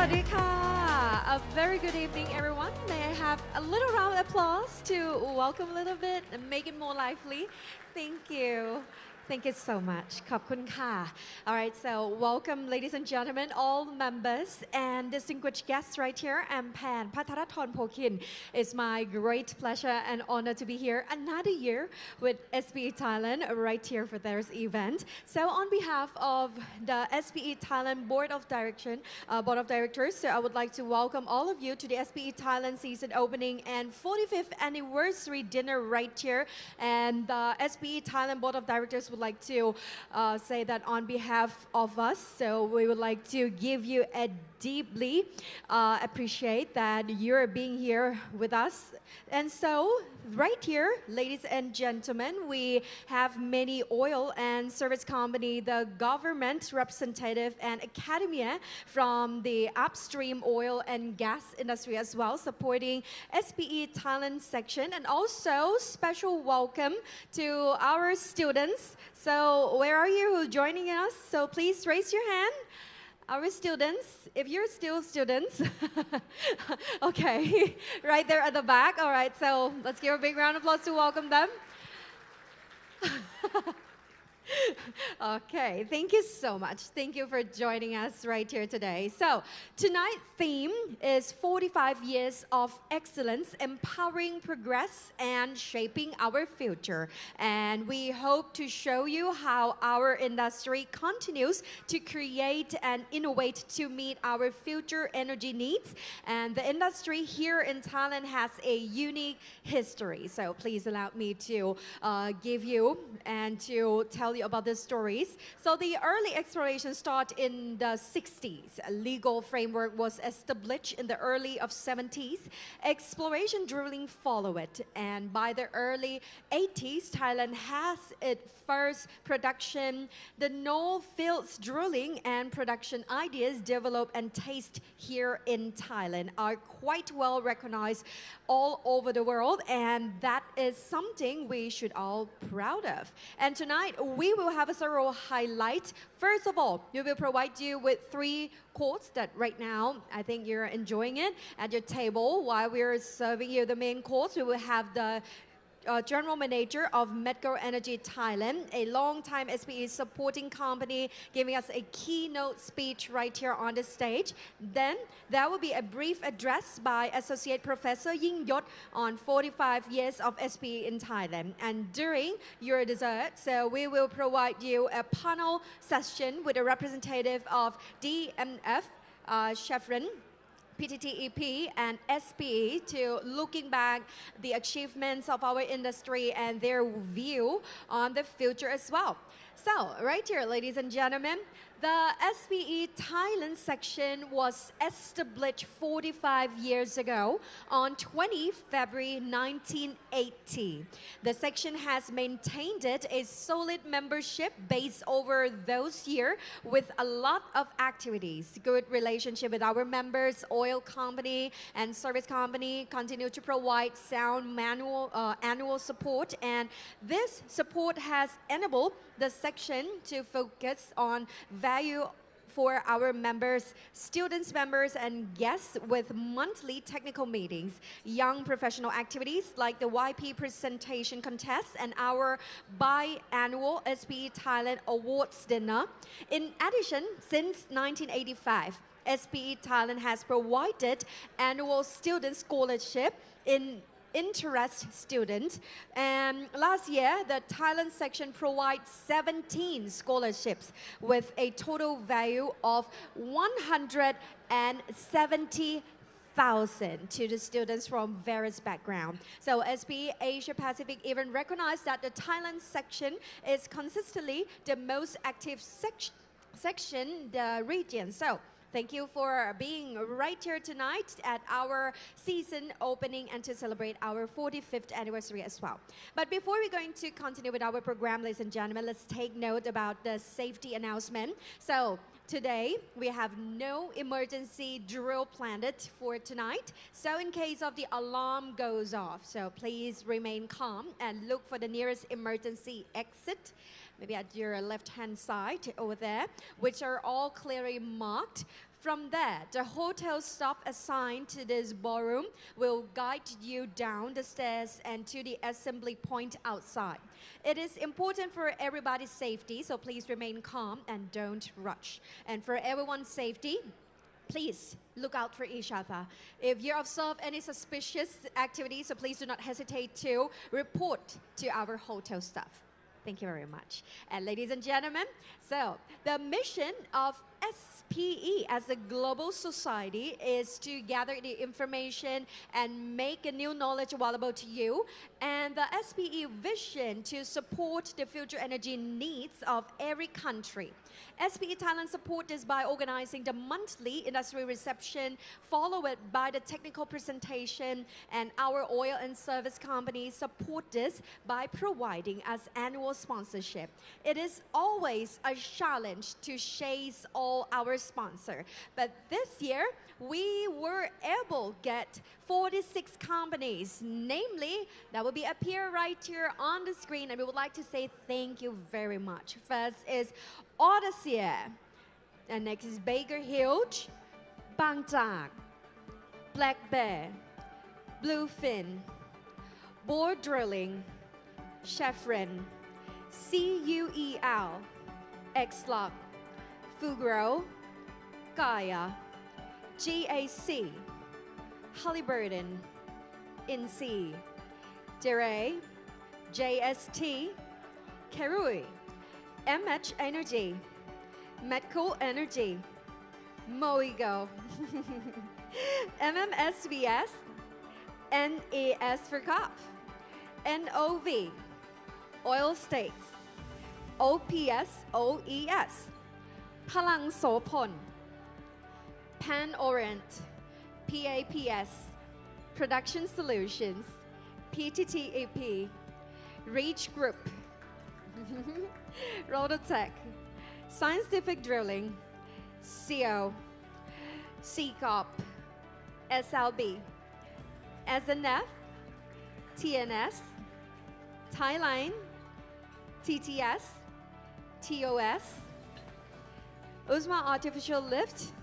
วัสดีค่ะ A very good evening everyone. May I have a little round of applause to welcome a little bit and make it more lively. Thank you. Thank you so much. ขอบคุณค่ะ Alright, so welcome ladies and gentlemen, all members and distinguished guests right here. I'm Pan Patharathon Pokin. It's my great pleasure and honor to be here another year with SPE Thailand right here for this event. So on behalf of the SPE Thailand Board of Directors, so I would like to welcome all of you to the SPE Thailand season opening and 45th anniversary dinner right here. And the SPE Thailand Board of Directors would like to say that on behalf of us, so we would like to give you a deeply appreciate that you're being here with us. And so right here, ladies and gentlemen, we have many oil and service company, the government representative and academia from the upstream oil and gas industry as well, supporting SPE Thailand section, and also special welcome to our students. So where are you joining us? So please raise your hand. Our students, if you're still students, okay, right there at the back. All right, so let's give a big round of applause to welcome them. Okay, thank you so much. Thank you for joining us right here today. So tonight's theme is 45 years of excellence, empowering progress and shaping our future. And we hope to show you how our industry continues to create and innovate to meet our future energy needs. And the industry here in Thailand has a unique history. So please allow me to give you and to tell you about the stories. So the early exploration started in the 60s. A legal framework was established in the early of 70s. Exploration drilling followed, and by the early 80s, Thailand has its first production. The North Fields drilling and production ideas developed and tasted here in Thailand are quite well recognized all over the world, and that is something we should all proud of. And tonight we will have a thorough highlight. First of all, we will provide you with 3 quotes that right now I think you're enjoying it at your table. While we're serving you the main course, we will have the General Manager of Medco Energy Thailand, a long-time SPE supporting company, giving us a keynote speech right here on the stage. Then there will be a brief address by Associate Professor Ying Yot on 45 years of SPE in Thailand. And during your dessert, so we will provide you a panel session with a representative of DMF, Chevron, PTTEP and SPE to looking back the achievements of our industry and their view on the future as well. So right here, ladies and gentlemen, the SPE Thailand section was established 45 years ago on 20 February 1980. The section has maintained a solid membership base over those years with a lot of activities. Good relationship with our members, oil company and service company continue to provide sound annual support, and this support has enabled the section to focus on value for our members, students, members, and guests with monthly technical meetings, young professional activities like the YP presentation contest and our biannual SPE Thailand Awards dinner. In addition, since 1985, SPE Thailand has provided annual student scholarship in interest students, and last year the Thailand section provides 17 scholarships with a total value of 170,000 to the students from various backgrounds. So SPE Asia Pacific even recognized that the Thailand section is consistently the most active section in the region. So thank you for being right here tonight at our season opening and to celebrate our 45th anniversary as well. But before we're going to continue with our program, ladies and gentlemen, let's take note about the safety announcement. So today we have no emergency drill planned for tonight. So in case of the alarm goes off, so please remain calm and look for the nearest emergency exit, maybe at your left-hand side over there, which are all clearly marked. From there, the hotel staff assigned to this ballroom will guide you down the stairs and to the assembly point outside. It is important for everybody's safety, so please remain calm and don't rush. And for everyone's safety, please look out for each other. If you observe any suspicious activity, so please do not hesitate to report to our hotel staff. Thank you very much. And ladies and gentlemen, so the mission of SPE as a global society is to gather the information and make a new knowledge available to you. And the SPE vision to support the future energy needs of every country. SPE Thailand support this by organizing the monthly industry reception, followed by the technical presentation, and our oil and service companies support this by providing us annual sponsorship. It is always a challenge to chase all our sponsors, but this year we were able to get 46 companies, namely, that will be appear right here on the screen, and we would like to say thank you very much. First is Anastasia, and next is Baker Hughes, Bangkok, Black Bear, Bluefin, Bore Drilling, Chevron, CUEL, Xlock, Fugro, Gaia, GAC, Halliburton, INSEE, Dere, JST, Kerui, MH Energy, Medco Energy, Moigo, MMSVS, NAS for COP, NOV, Oil States, OPS, OES, Palang Sopon, Pan Orient, PAPS, Production Solutions, PTTEP, Reach Group, Rototech, Scientific Drilling, CO, CCOP, SLB, SNF, TNS, Thailand, TTS, TOS, Uzma Artificial Lift,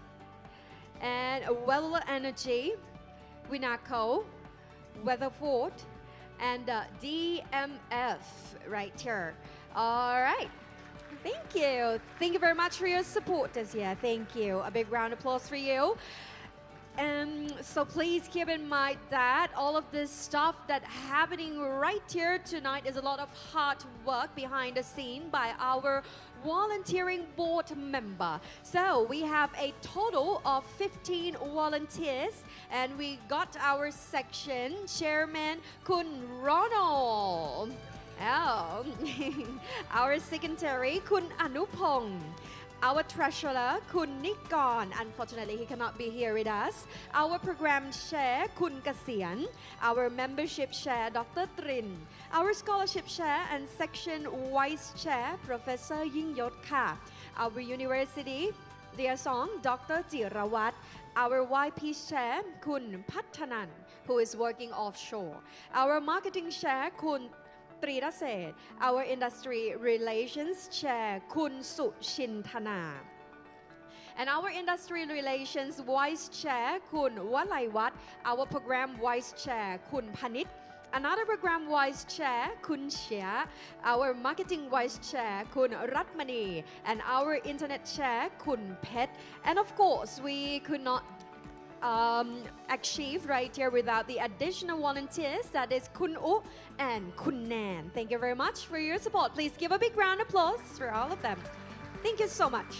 and Weller Energy, Winaco, Weatherford, and DMF right here. All right. Thank you. Thank you very much for your support this year. Thank you. A big round of applause for you. So please keep in mind that all of this stuff that's happening right here tonight is a lot of hard work behind the scene by our volunteering board member. So we have a total of 15 volunteers, and we got our section chairman, Khun Ronald. Oh. Our secretary, Khun Anupong. Our treasurer, Khun Nikon. Unfortunately, he cannot be here with us. Our program chair, Khun Kasian. Our membership chair, Dr. Trin. Our scholarship chair and section vice chair, Professor Yingyot Ka. Our university liaison, Dr. Jirawat. Our YP chair, Khun Pattanan, who is working offshore. Our marketing chair, Khun Triraseth, our industry relations chair, Khun Suchintana. And our industry relations vice chair, Khun Walaiwat, our program vice chair, Khun Panit, another program vice chair, Khun Chia, our marketing vice chair, Khun Ratmani, and our internet chair, Khun Pet. And of course, we could not achieve right here without the additional volunteers, that is Khun U and Khun Nan. Thank you very much for your support. Please give a big round of applause for all of them. Thank you so much.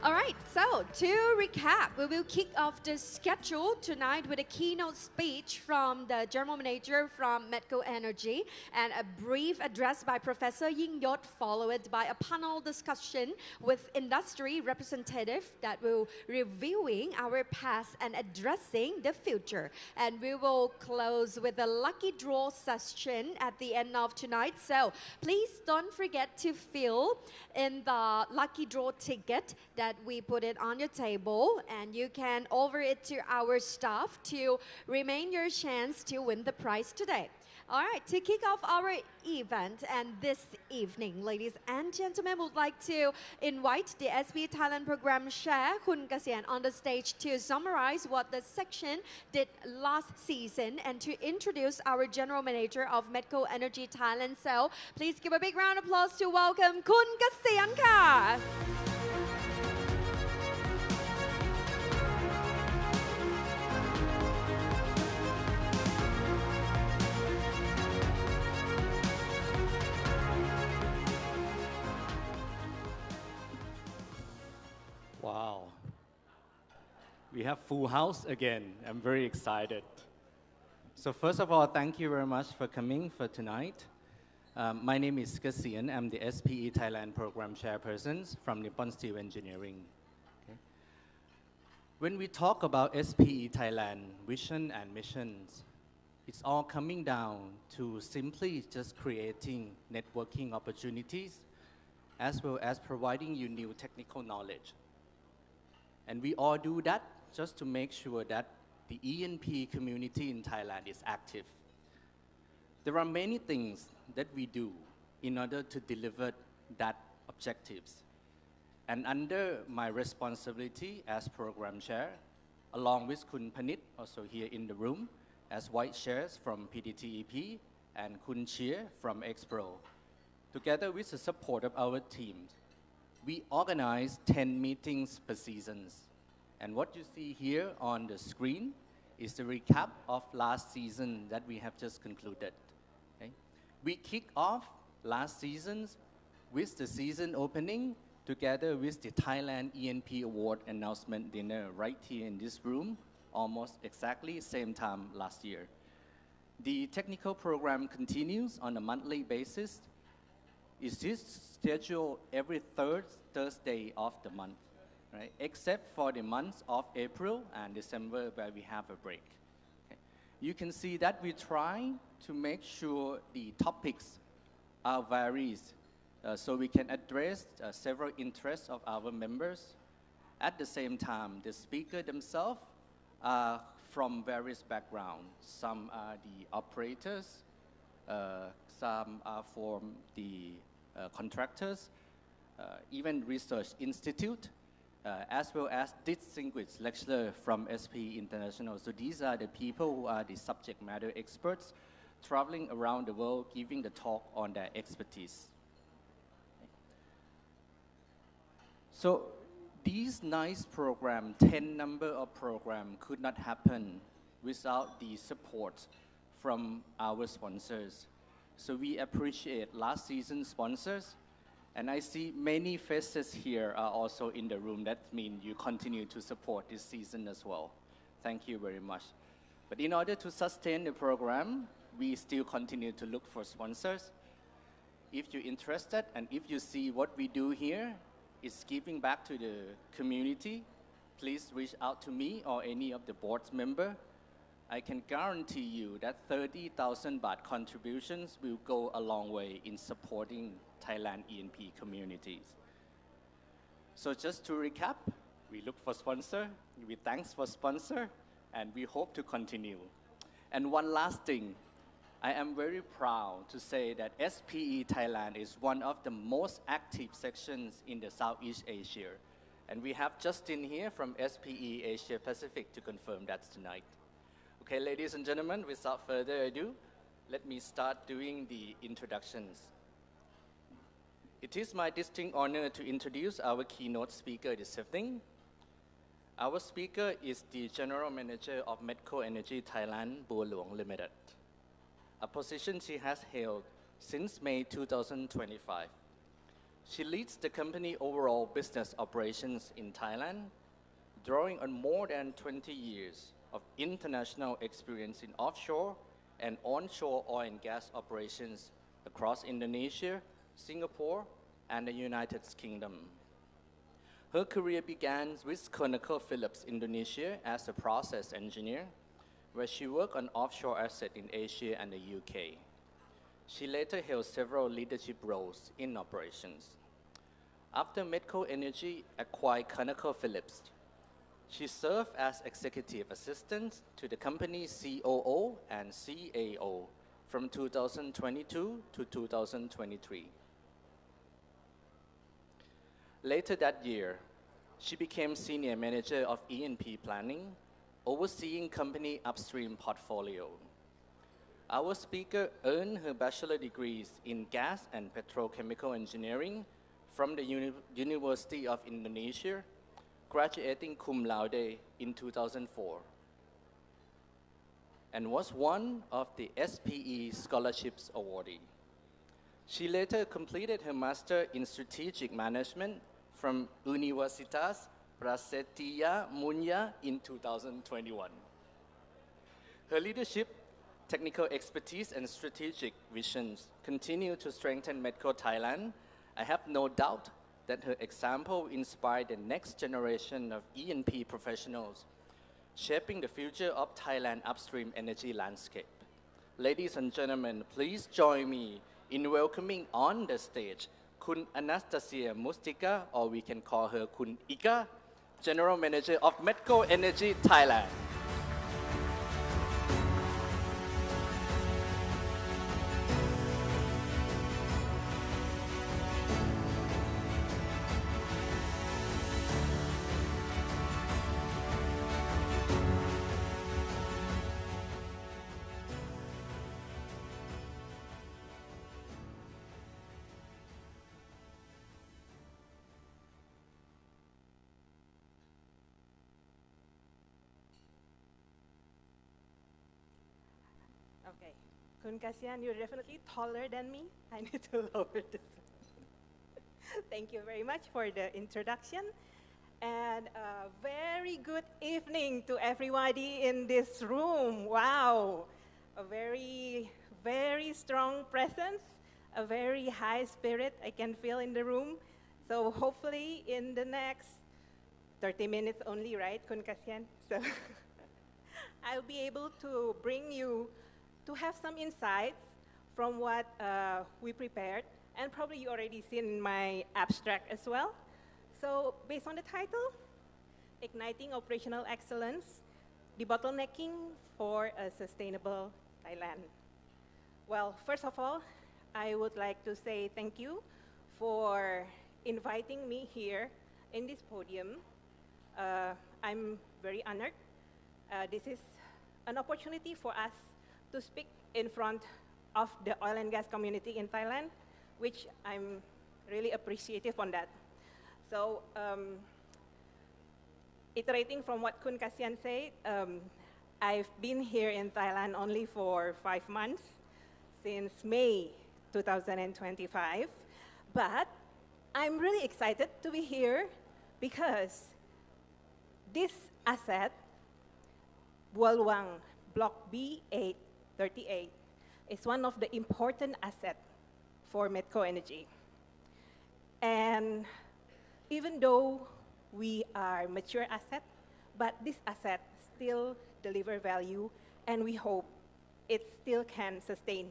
All right, so to recap, we will kick off the schedule tonight with a keynote speech from the general manager from Medco Energy and a brief address by Professor Yingyot, followed by a panel discussion with industry representative that will reviewing our past and addressing the future. And we will close with a lucky draw session at the end of tonight. So please don't forget to fill in the lucky draw ticket that we put it on your table, and you can over it to our staff to remain your chance to win the prize today. All right, to kick off our event and this evening, ladies and gentlemen, would like to invite the SPE Thailand program chair, Khun on the stage to summarize what the section did last season and to introduce our general manager of Medco Energy Thailand. So please give a big round of applause to welcome Khunค่ะ Wow. We have full house again. I'm very excited. So first of all, thank you very much for coming for tonight. My name is Kasian. I'm the SPE Thailand Program Chairperson from Nippon Steel Engineering. Okay. When we talk about SPE Thailand vision and missions, it's all coming down to simply just creating networking opportunities as well as providing you new technical knowledge. And we all do that just to make sure that the E&P community in Thailand is active. There are many things that we do in order to deliver that objectives. And under my responsibility as program chair, along with Khun Panit, also here in the room, as vice chairs from PTTEP and Khun Chia from Expro, together with the support of our teams, we organize 10 meetings per season. And what you see here on the screen is the recap of last season that we have just concluded. Okay? We kick off last season with the season opening together with the Thailand E&P Award announcement dinner right here in this room, almost exactly same time last year. The technical program continues on a monthly basis. Is this scheduled every third Thursday of the month, right? Except for the months of April and December where we have a break. Okay. You can see that we try to make sure the topics are varied so we can address several interests of our members. At the same time, the speakers themselves are from various backgrounds. Some are the operators, some are from the contractors, even research institute, as well as distinguished lecturer from SPE International. So these are the people who are the subject matter experts traveling around the world giving the talk on their expertise. So these nice program, 10 number of program could not happen without the support from our sponsors. So we appreciate last season's sponsors. And I see many faces here are also in the room. That means you continue to support this season as well. Thank you very much. But in order to sustain the program, we still continue to look for sponsors. If you're interested and if you see what we do here is giving back to the community, please reach out to me or any of the board members. I can guarantee you that 30,000 baht contributions will go a long way in supporting Thailand E&P communities. So just to recap, we look for sponsor, we thanks for sponsor, and we hope to continue. And one last thing, I am very proud to say that SPE Thailand is one of the most active sections in the Southeast Asia. And we have Justin here from SPE Asia Pacific to confirm that tonight. Okay, ladies and gentlemen, without further ado, let me start doing the introductions. It is my distinct honor to introduce our keynote speaker this evening. Our speaker is the General Manager of Medco Energy Thailand, Ballroom Limited, a position she has held since May 2025. She leads the company overall business operations in Thailand, drawing on more than 20 years of international experience in offshore and onshore oil and gas operations across Indonesia, Singapore, and the United Kingdom. Her career began with ConocoPhillips Indonesia as a process engineer, where she worked on offshore assets in Asia and the UK. She later held several leadership roles in operations. After Medco Energy acquired ConocoPhillips, she served as executive assistant to the company's COO and CAO from 2022 to 2023. Later that year, she became Senior Manager of E&P Planning, overseeing company upstream portfolio. Our speaker earned her bachelor degrees in gas and petrochemical engineering from the University of Indonesia, graduating cum laude in 2004, and was one of the SPE Scholarships awardee. She later completed her Master in Strategic Management from Universitas Prasetya Munya in 2021. Her leadership, technical expertise, and strategic visions continue to strengthen Medco Thailand. I have no doubt that her example will inspire the next generation of E&P professionals, shaping the future of Thailand upstream energy landscape. Ladies and gentlemen, please join me in welcoming on the stage Khun Anastasia Mustika, or we can call her Khun Ika, General Manager of Medco Energy Thailand. Okay. Khun Kasian, you're definitely taller than me. I need to lower this. Thank you very much for the introduction. And a very good evening to everybody in this room. Wow. A very, very strong presence, a very high spirit I can feel in the room. So hopefully in the next 30 minutes only, right, Khun Kasian? So I'll be able to bring you to have some insights from what we prepared, and probably you already seen my abstract as well. So based on the title, Igniting Operational Excellence, Debottlenecking for a Sustainable Thailand. Well, first of all, I would like to say thank you for inviting me here in this podium. I'm very honored. This is an opportunity for us to speak in front of the oil and gas community in Thailand, which I'm really appreciative on that. So, iterating from what Khun Kasian said, I've been here in Thailand only for 5 months, since May 2025, but I'm really excited to be here because this asset, Bualwang Block B838, is one of the important assets for Medco Energy. And even though we are mature asset, but this asset still deliver value, and we hope it still can sustain.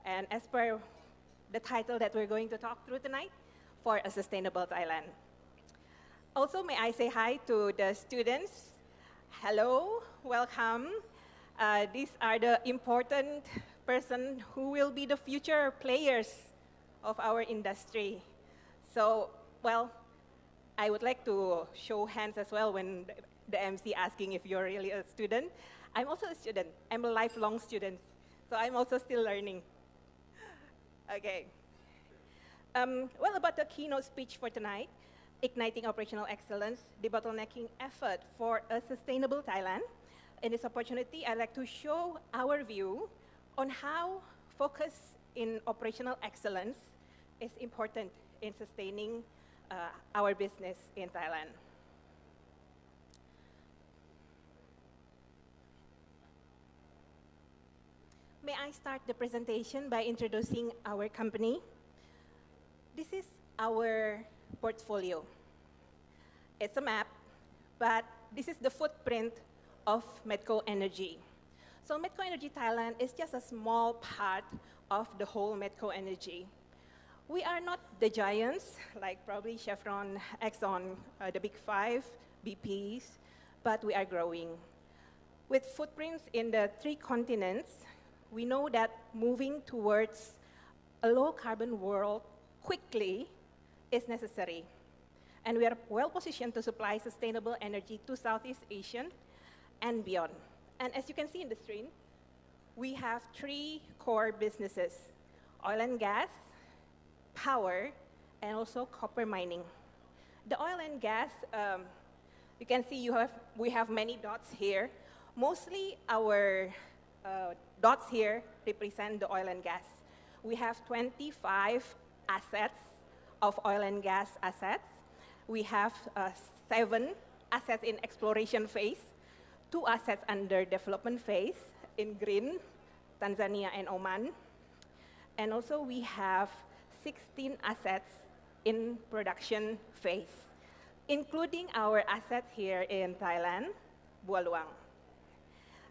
And as per the title that we're going to talk through tonight, for a sustainable Thailand. Also, may I say hi to the students. Hello, welcome. These are the important person who will be the future players of our industry. So, well, I would like to show hands as well when the MC asking if you're really a student. I'm also a student. I'm a lifelong student. So I'm also still learning. Okay. Well, about the keynote speech for tonight, Igniting Operational Excellence, Debottlenecking Effort for a Sustainable Thailand. In this opportunity, I'd like to show our view on how focus in operational excellence is important in sustaining our business in Thailand. May I start the presentation by introducing our company? This is our portfolio. It's a map, but this is the footprint of Medco Energy. So Medco Energy Thailand is just a small part of the whole Medco Energy. We are not the giants, like probably Chevron, Exxon, the big five, BPs, but we are growing. With footprints in the 3 continents, we know that moving towards a low-carbon world quickly is necessary. And we are well-positioned to supply sustainable energy to Southeast Asia and beyond. And as you can see in the screen, we have 3 core businesses: oil and gas, power, and also copper mining. The oil and gas, you can see we have many dots here. Mostly our dots here represent the oil and gas. We have 25 assets of oil and gas assets. We have 7 assets in exploration phase, 2 assets under development phase in green, Tanzania and Oman. And also we have 16 assets in production phase, including our assets here in Thailand, Bualuang.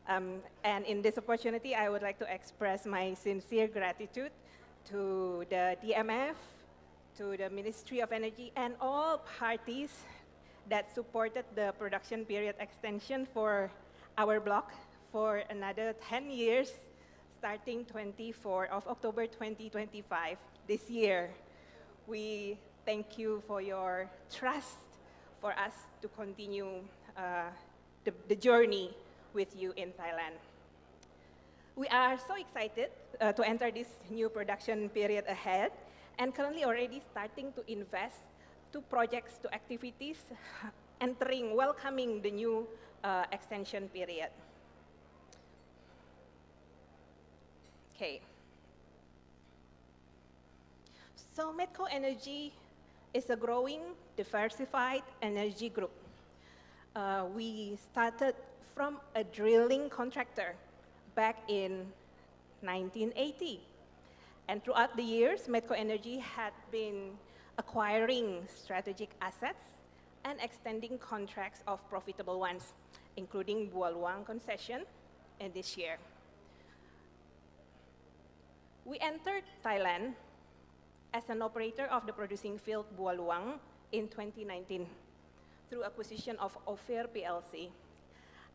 And in this opportunity, I would like to express my sincere gratitude to the DMF, to the Ministry of Energy, and all parties that supported the production period extension for our block for another 10 years, starting 24 of October 2025 this year. We thank you for your trust for us to continue the journey with you in Thailand. We are so excited to enter this new production period ahead, and currently already starting to invest to projects, to activities, welcoming the new extension period. Okay. So Medco Energy is a growing, diversified energy group. We started from a drilling contractor back in 1980. And throughout the years, Medco Energy had been acquiring strategic assets and extending contracts of profitable ones, including Bualuang concession and this year. We entered Thailand as an operator of the producing field Bualuang in 2019 through acquisition of Ophir PLC.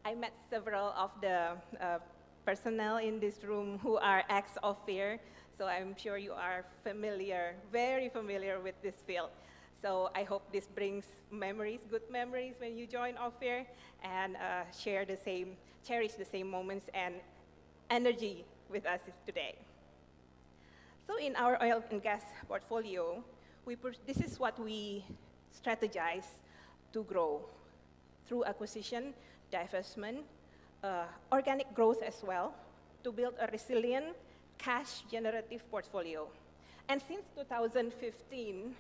I met several of the personnel in this room who are ex-Ophir, so I'm sure you are familiar, very familiar with this field. So I hope this brings memories, good memories when you join Ophir, and cherish the same moments and energy with us today. So in our oil and gas portfolio, this is what we strategize to grow through acquisition, divestment, organic growth as well, to build a resilient, cash-generative portfolio. And since 2015,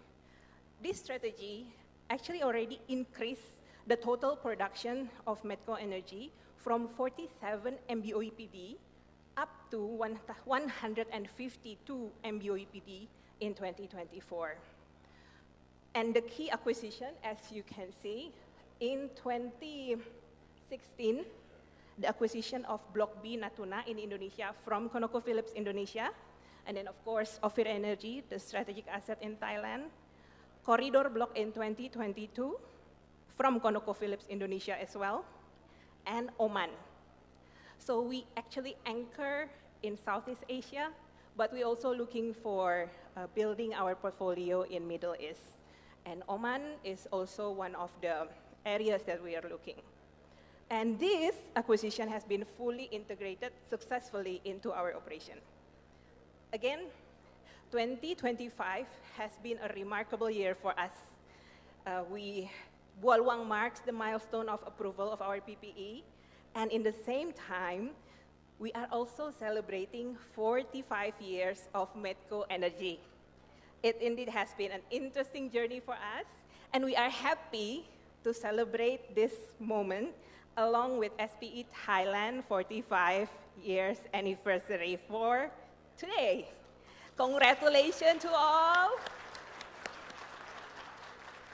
this strategy actually already increased the total production of Medco Energy from 47 MBOEPD up to 152 MBOEPD in 2024. And the key acquisition, as you can see, in 2016, the acquisition of Block B Natuna in Indonesia from ConocoPhillips Indonesia, and then of course Ophir Energy, the strategic asset in Thailand, Corridor Block in 2022 from ConocoPhillips Indonesia as well, and Oman. So we actually anchor in Southeast Asia, but we're also looking for building our portfolio in Middle East. And Oman is also one of the areas that we are looking. And this acquisition has been fully integrated successfully into our operation. Again, 2025 has been a remarkable year for us. Bualuang marks the milestone of approval of our PPE, and in the same time, we are also celebrating 45 years of Medco Energy. It indeed has been an interesting journey for us, and we are happy to celebrate this moment along with SPE Thailand 45 years anniversary for today. Congratulations to all.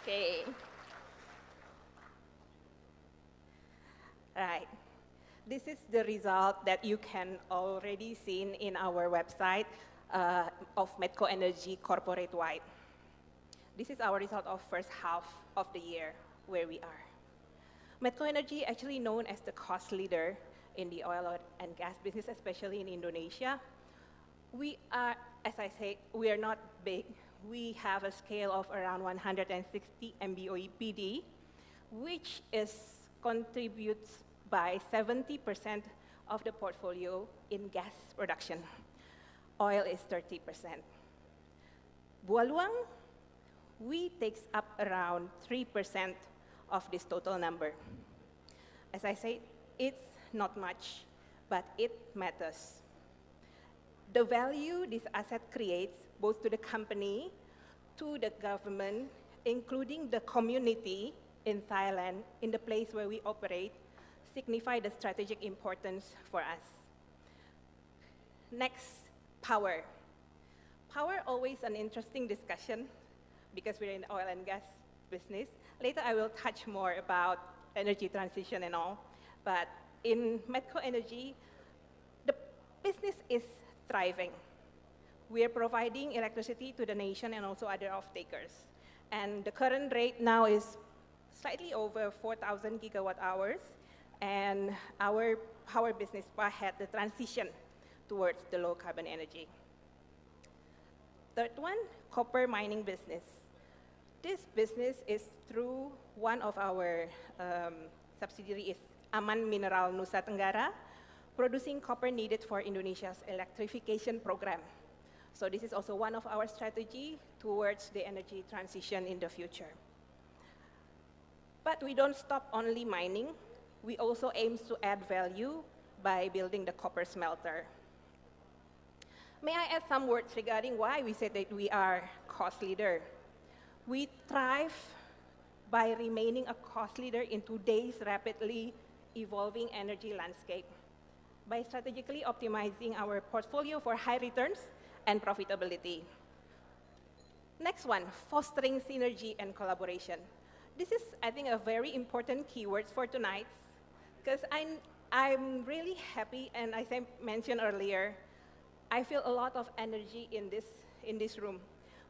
Okay. All right. This is the result that you can already see in our website of Medco Energy corporate-wide. This is our result of first half of the year where we are. Medco Energy, actually known as the cost leader, in the oil and gas business, especially in Indonesia. We are, as I say, we are not big. We have a scale of around 160 MBOE PD, which contributes by 70% of the portfolio in gas production. Oil is 30%. Bualuang, we takes up around 3% of this total number. As I said, it's not much, but it matters. The value this asset creates, both to the company, to the government, including the community in Thailand, in the place where we operate, signify the strategic importance for us. Next, power. Power, always an interesting discussion because we're in the oil and gas business. Later, I will touch more about energy transition and all. But in Medco Energy, the business is thriving. We are providing electricity to the nation and also other off-takers. And the current rate now is slightly over 4,000 gigawatt hours. And our power business had the transition towards the low carbon energy. Third one, copper mining business. This business is through one of our subsidiaries, Aman Mineral Nusa Tenggara, producing copper needed for Indonesia's electrification program. So this is also one of our strategy towards the energy transition in the future. But we don't stop only mining. We also aim to add value by building the copper smelter. May I add some words regarding why we said that we are cost leader? We thrive by remaining a cost leader in today's rapidly evolving energy landscape, by strategically optimizing our portfolio for high returns and profitability. Next one, fostering synergy and collaboration. This is, I think, a very important keyword for tonight, because I'm really happy, and as I mentioned earlier, I feel a lot of energy in this room.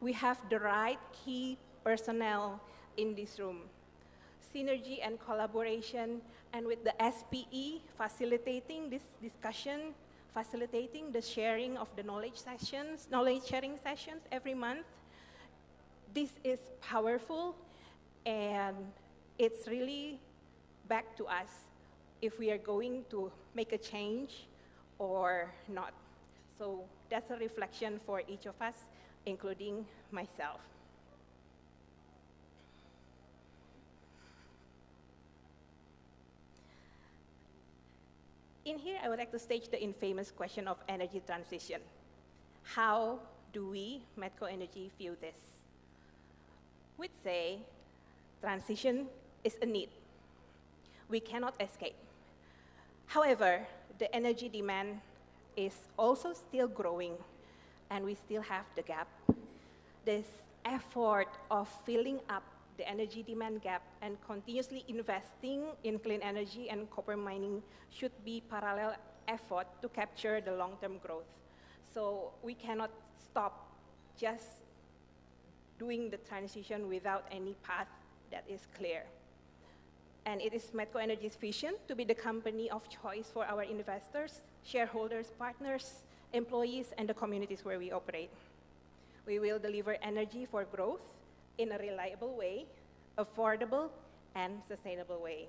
We have the right key personnel in this room. Synergy and collaboration, and with the SPE facilitating this discussion, facilitating the sharing of the knowledge sharing sessions every month. This is powerful, and it's really back to us if we are going to make a change or not. So that's a reflection for each of us, including myself. In here, I would like to stage the infamous question of energy transition. How do we, Medco Energy, view this? We'd say transition is a need. We cannot escape. However, the energy demand is also still growing, and we still have the gap. This effort of filling up the energy demand gap and continuously investing in clean energy and copper mining should be parallel effort to capture the long-term growth. So we cannot stop just doing the transition without any path that is clear. And it is Medco Energy's vision to be the company of choice for our investors, shareholders, partners, employees, and the communities where we operate. We will deliver energy for growth in a reliable way, affordable, and sustainable way.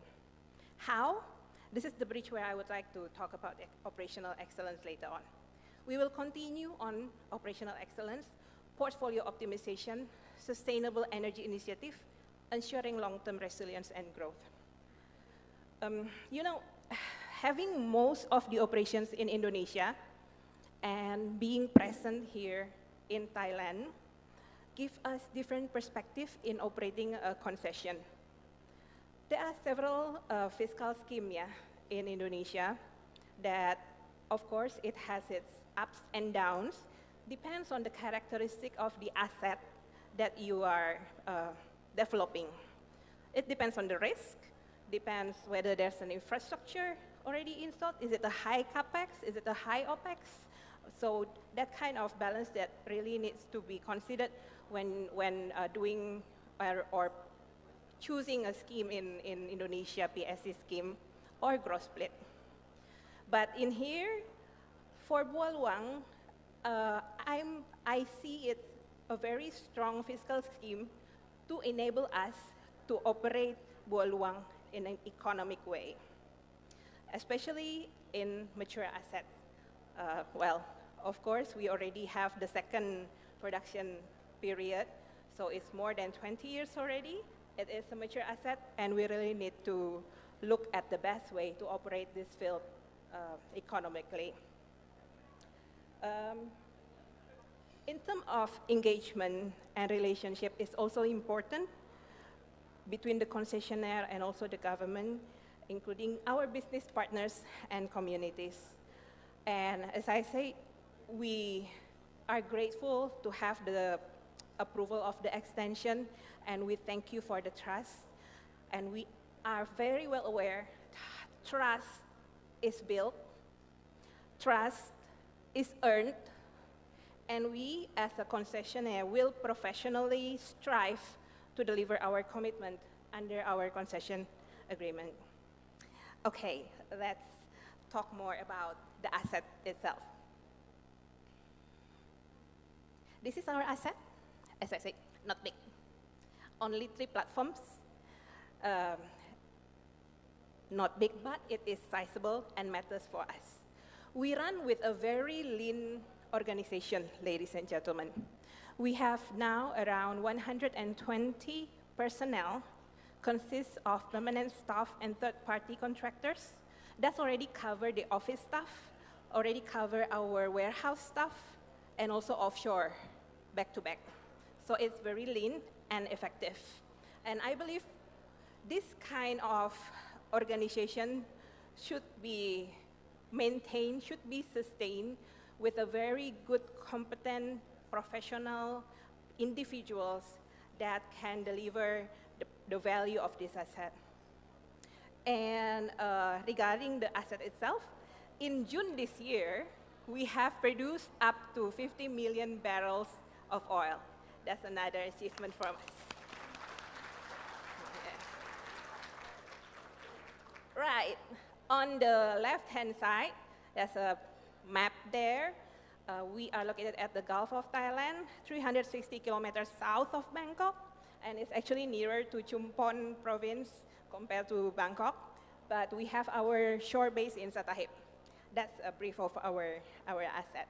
How? This is the bridge where I would like to talk about operational excellence later on. We will continue on operational excellence, portfolio optimization, sustainable energy initiative, ensuring long-term resilience and growth. Having most of the operations in Indonesia and being present here in Thailand give us different perspective in operating a concession. There are several fiscal schemes in Indonesia that, of course, it has its ups and downs, depends on the characteristic of the asset that you are developing. It depends on the risk, depends whether there's an infrastructure already installed, is it a high capex, is it a high opex? So that kind of balance that really needs to be considered when doing or choosing a scheme in Indonesia, PSC scheme or gross split. But in here, for Bualuang, I see it a very strong fiscal scheme to enable us to operate Bualuang in an economic way, especially in mature assets. Well, of course, we already have the second production period, so it's more than 20 years already. It is a mature asset, and we really need to look at the best way to operate this field economically. In terms of engagement and relationship, it's also important between the concessionaire and also the government, including our business partners and communities. And as I say, we are grateful to have the approval of the extension, and we thank you for the trust. And we are very well aware trust is built, trust is earned, and we as a concessionaire will professionally strive to deliver our commitment under our concession agreement. Okay, let's talk more about the asset itself. This is our asset. As I said, not big. Only 3 platforms. Not big, but it is sizable and matters for us. We run with a very lean organization, ladies and gentlemen. We have now around 120 personnel, consists of permanent staff and third-party contractors. That's already covered the office staff, already cover our warehouse staff, and also offshore, back-to-back. So it's very lean and effective. And I believe this kind of organization should be maintained, should be sustained with a very good, competent, professional individuals that can deliver the value of this asset. And regarding the asset itself, in June this year, we have produced up to 50 million barrels of oil. That's another achievement from us. Yeah. Right, on the left-hand side, there's a map there. We are located at the Gulf of Thailand, 360 kilometers south of Bangkok, and it's actually nearer to Chumpon province compared to Bangkok, but we have our shore base in Sattahip. That's a brief of our asset.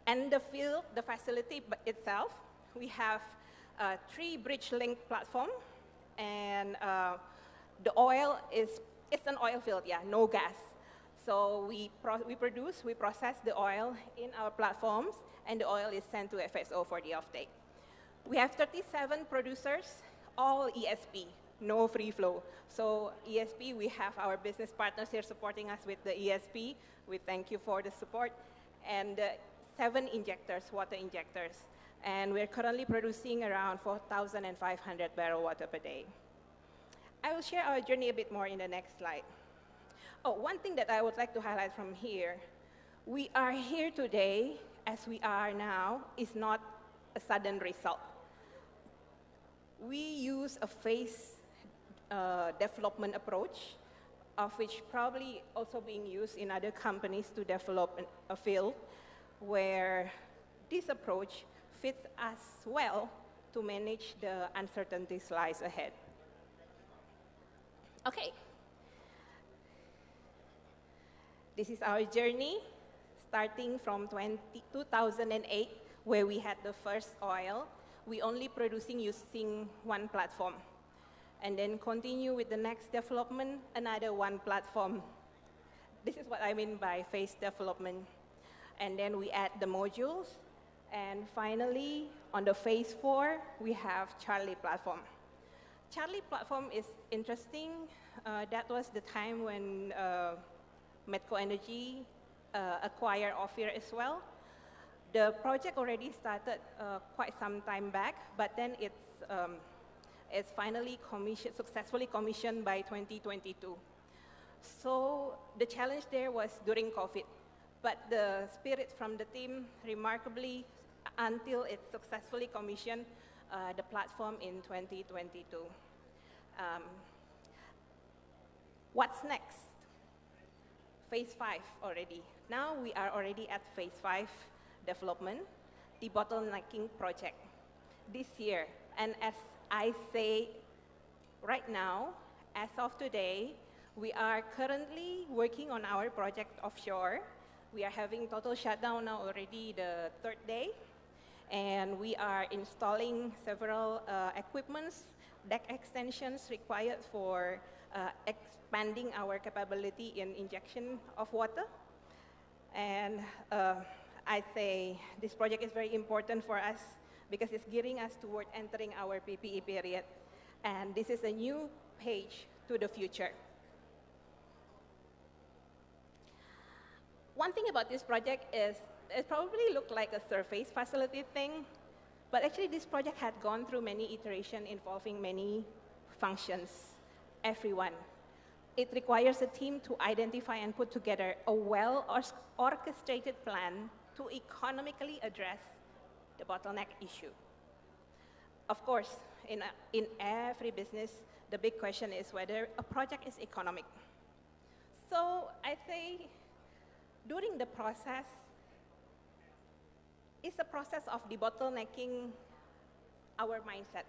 And the field, the facility itself, we have 3 bridge-linked platform, and the oil it's an oil field, yeah, no gas. So we process the oil in our platforms, and the oil is sent to FSO for the offtake. We have 37 producers, all ESP, no free flow. So ESP, we have our business partners here supporting us with the ESP. We thank you for the support. And 7 injectors, water injectors. And we're currently producing around 4,500 barrel water per day. I will share our journey a bit more in the next slide. Oh, one thing that I would like to highlight from here, we are here today, as we are now, is not a sudden result. We use a phase development approach, of which probably also being used in other companies to develop a field, where this approach fits us well to manage the uncertainties lies ahead. Okay. This is our journey, starting from 2008, where we had the first oil. We only producing using 1 platform. And then continue with the next development, another 1 platform. This is what I mean by phase development. And then we add the modules. And finally, on the phase 4, we have Charlie platform. Charlie platform is interesting. That was the time when Medco Energi acquired Ophir as well. The project already started quite some time back, but then it's finally successfully commissioned by 2022. So the challenge there was during COVID, but the spirit from the team, remarkably, until it's successfully commissioned the platform in 2022. What's next? phase 5 already. Now we are already at phase 5 development, the bottlenecking project this year. And as I say right now, as of today, we are currently working on our project offshore. We are having total shutdown now already the third day. And we are installing several equipments, deck extensions required for expanding our capability in injection of water. And I say this project is very important for us because it's gearing us toward entering our PPE period. And this is a new page to the future. One thing about this project is it probably looked like a surface facility thing, but actually this project had gone through many iterations involving many functions, everyone. It requires a team to identify and put together a well-orchestrated plan to economically address the bottleneck issue. Of course, in every business, the big question is whether a project is economic. So I say during the process, it's a process of debottlenecking our mindset.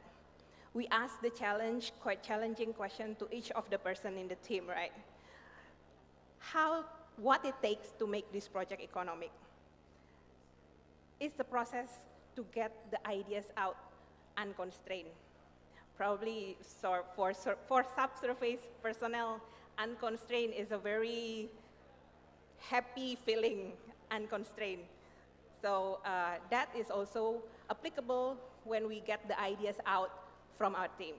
We ask the quite challenging question to each of the person in the team, right? What it takes to make this project economic. It's the process to get the ideas out unconstrained. Probably for subsurface personnel, unconstrained is a very happy feeling, unconstrained. So that is also applicable when we get the ideas out from our team.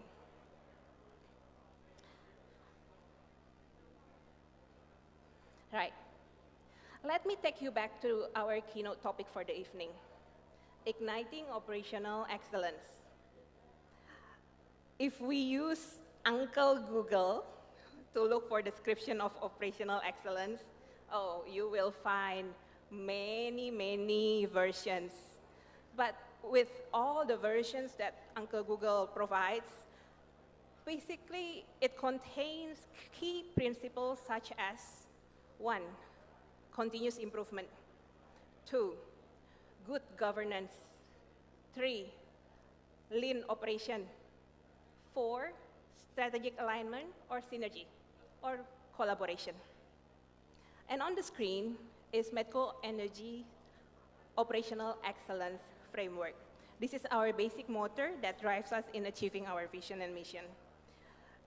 Right. Let me take you back to our keynote topic for the evening, igniting operational excellence. If we use Uncle Google to look for description of operational excellence, oh, you will find many versions. But with all the versions that Uncle Google provides, basically it contains key principles such as 1, continuous improvement, 2, good governance, 3, lean operation, 4, strategic alignment or synergy or collaboration. And on the screen is Medco Energi Operational Excellence Framework. This is our basic motor that drives us in achieving our vision and mission.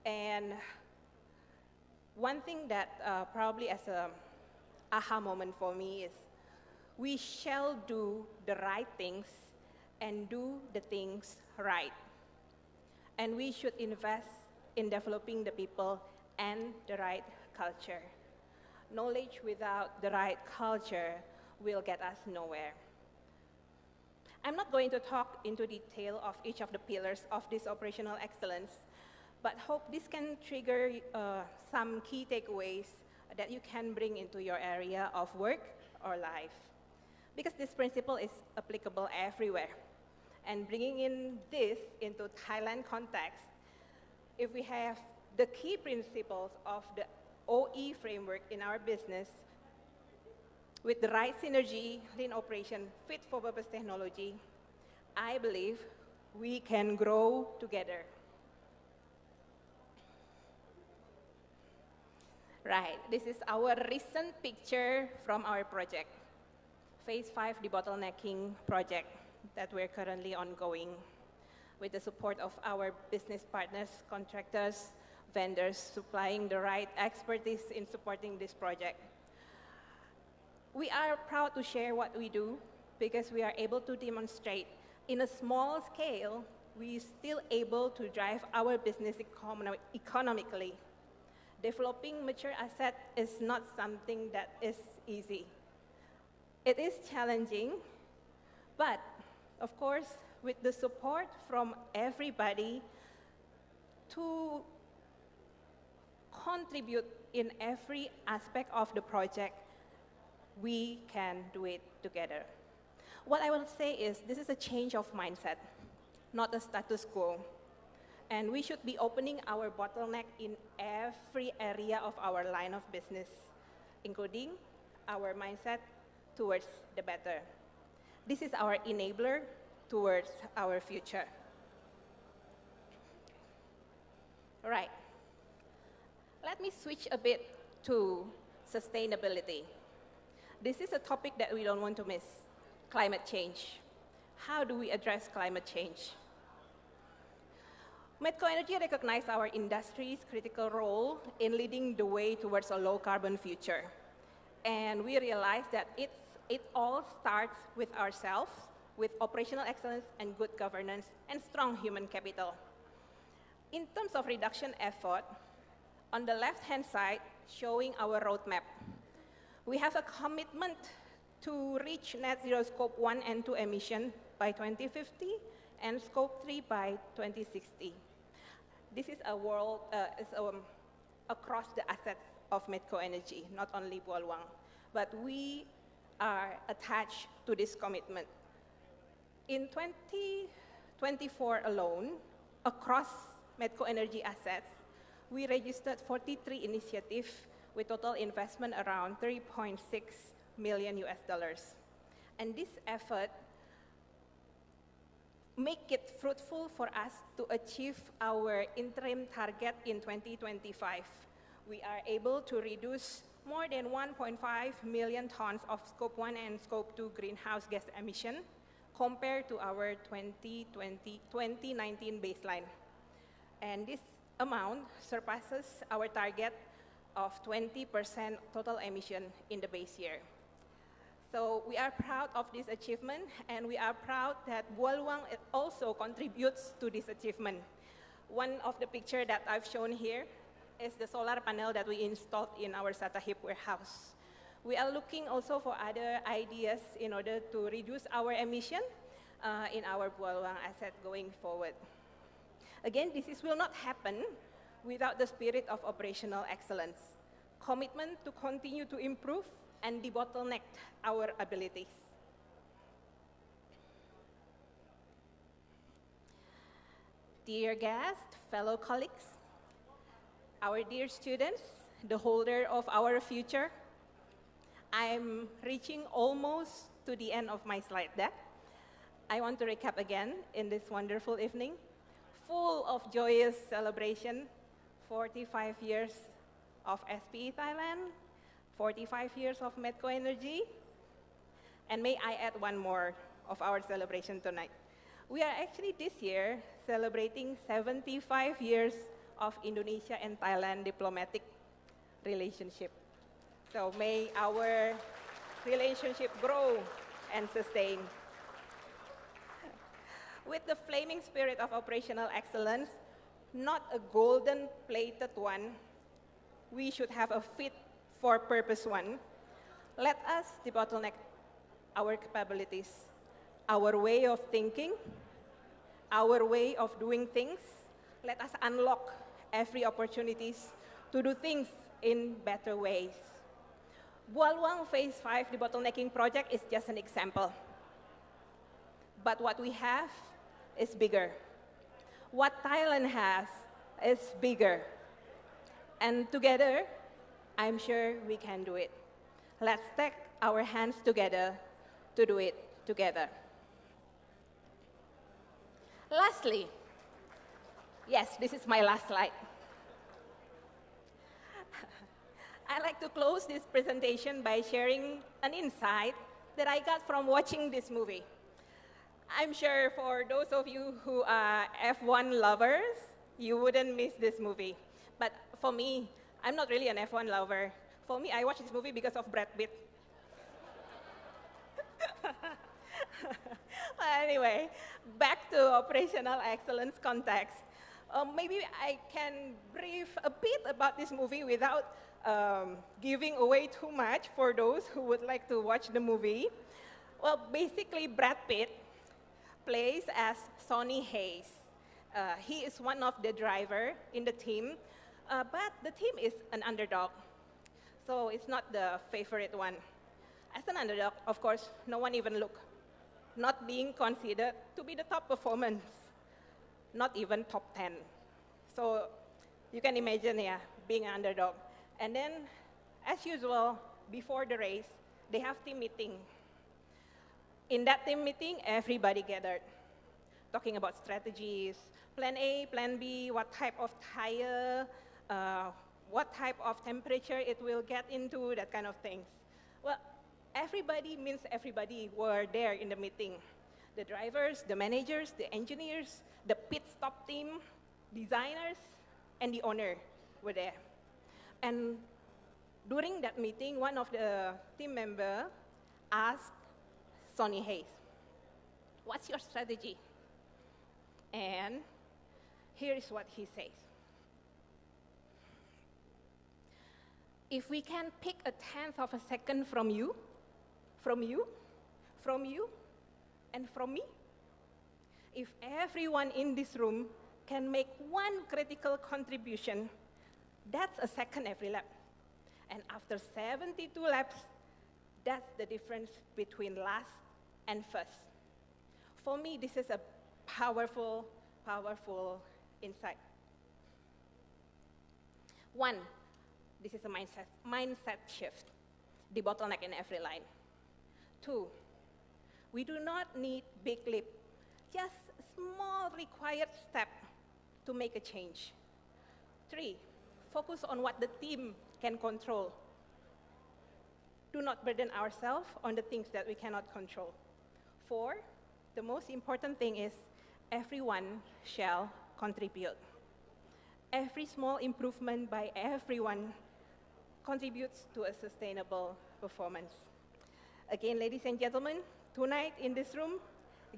And one thing that probably as a aha moment for me is we shall do the right things and do the things right. And we should invest in developing the people and the right culture. Knowledge without the right culture will get us nowhere. I'm not going to talk into detail of each of the pillars of this operational excellence, but hope this can trigger some key takeaways that you can bring into your area of work or life. Because this principle is applicable everywhere. And bringing in this into Thailand context, if we have the key principles of the OE framework in our business, with the right synergy, lean operation, fit for purpose technology, I believe we can grow together. Right, this is our recent picture from our project, Phase 5 Debottlenecking project that we're currently ongoing with the support of our business partners, contractors, vendors, supplying the right expertise in supporting this project. We are proud to share what we do because we are able to demonstrate in a small scale, we still able to drive our business economically. Developing mature asset is not something that is easy. It is challenging, but of course, with the support from everybody to contribute in every aspect of the project, we can do it together. What I will say is this is a change of mindset, not a status quo. And we should be opening our bottleneck in every area of our line of business, including our mindset towards the better. This is our enabler towards our future. All right. Let me switch a bit to sustainability. This is a topic that we don't want to miss, climate change. How do we address climate change? Medco Energy recognizes our industry's critical role in leading the way towards a low-carbon future. And we realize that it all starts with ourselves, with operational excellence and good governance and strong human capital. In terms of reduction effort, on the left-hand side, showing our roadmap. We have a commitment to reach net zero scope 1 and 2 emission by 2050 and scope 3 by 2060. This is across the assets of Medco Energy, not only Ballroom, but we are attached to this commitment. In 2024 alone, across Medco Energy assets, we registered 43 initiatives with total investment around $3.6 million US. And this effort make it fruitful for us to achieve our interim target in 2025. We are able to reduce more than 1.5 million tons of scope 1 and scope 2 greenhouse gas emission compared to our 2019 baseline. And this amount surpasses our target of 20% total emission in the base year. So we are proud of this achievement, and we are proud that Ballroom also contributes to this achievement. One of the pictures that I've shown here is the solar panel that we installed in our Satahip warehouse. We are looking also for other ideas in order to reduce our emission in our Ballroom asset going forward. Again, this will not happen without the spirit of operational excellence, commitment to continue to improve and debottleneck our abilities. Dear guests, fellow colleagues, our dear students, the holder of our future, I'm reaching almost to the end of my slide deck. I want to recap again in this wonderful evening, full of joyous celebration, 45 years of SPE Thailand, 45 years of Medco Energy, and may I add one more of our celebration tonight. We are actually this year celebrating 75 years of Indonesia and Thailand diplomatic relationship. So may our relationship grow and sustain. With the flaming spirit of operational excellence, not a golden plated one, we should have a fit for purpose one. Let us debottleneck our capabilities, our way of thinking, our way of doing things. Let us unlock every opportunities to do things in better ways. Ballroom Phase 5 debottlenecking project is just an example. But what we have is bigger. What Thailand has is bigger. And together, I'm sure we can do it. Let's take our hands together to do it together. Lastly, yes, this is my last slide. I'd like to close this presentation by sharing an insight that I got from watching this movie. I'm sure for those of you who are F1 lovers, you wouldn't miss this movie. But for me, I'm not really an F1 lover. For me, I watch this movie because of Brad Pitt. Anyway, back to operational excellence context. Maybe I can brief a bit about this movie without giving away too much for those who would like to watch the movie. Well, basically, Brad Pitt plays as Sonny Hayes. He is one of the driver in the team, but the team is an underdog. So it's not the favorite one. As an underdog, of course, no one even look. Not being considered to be the top performance, not even top 10. So you can imagine, yeah, being an underdog. And then, as usual, before the race, they have team meeting. In that team meeting, everybody gathered, talking about strategies, plan A, plan B, what type of tire, what type of temperature it will get into, that kind of things. Well, everybody means everybody were there in the meeting. The drivers, the managers, the engineers, the pit stop team, designers, and the owner were there. And during that meeting, one of the team members asked Sonny Hayes, "What's your strategy?" And here is what he says. "If we can pick a tenth of a second from you, from you, from you, and from me, if everyone in this room can make one critical contribution, that's a second every lap. And after 72 laps, that's the difference between last and first." For me, this is a powerful, powerful insight. One, this is a mindset shift, debottleneck in every line. Two, we do not need big leap, just a small required step to make a change. Three, focus on what the team can control. Do not burden ourselves on the things that we cannot control. Four, the most important thing is everyone shall contribute. Every small improvement by everyone contributes to a sustainable performance. Again, ladies and gentlemen, tonight in this room,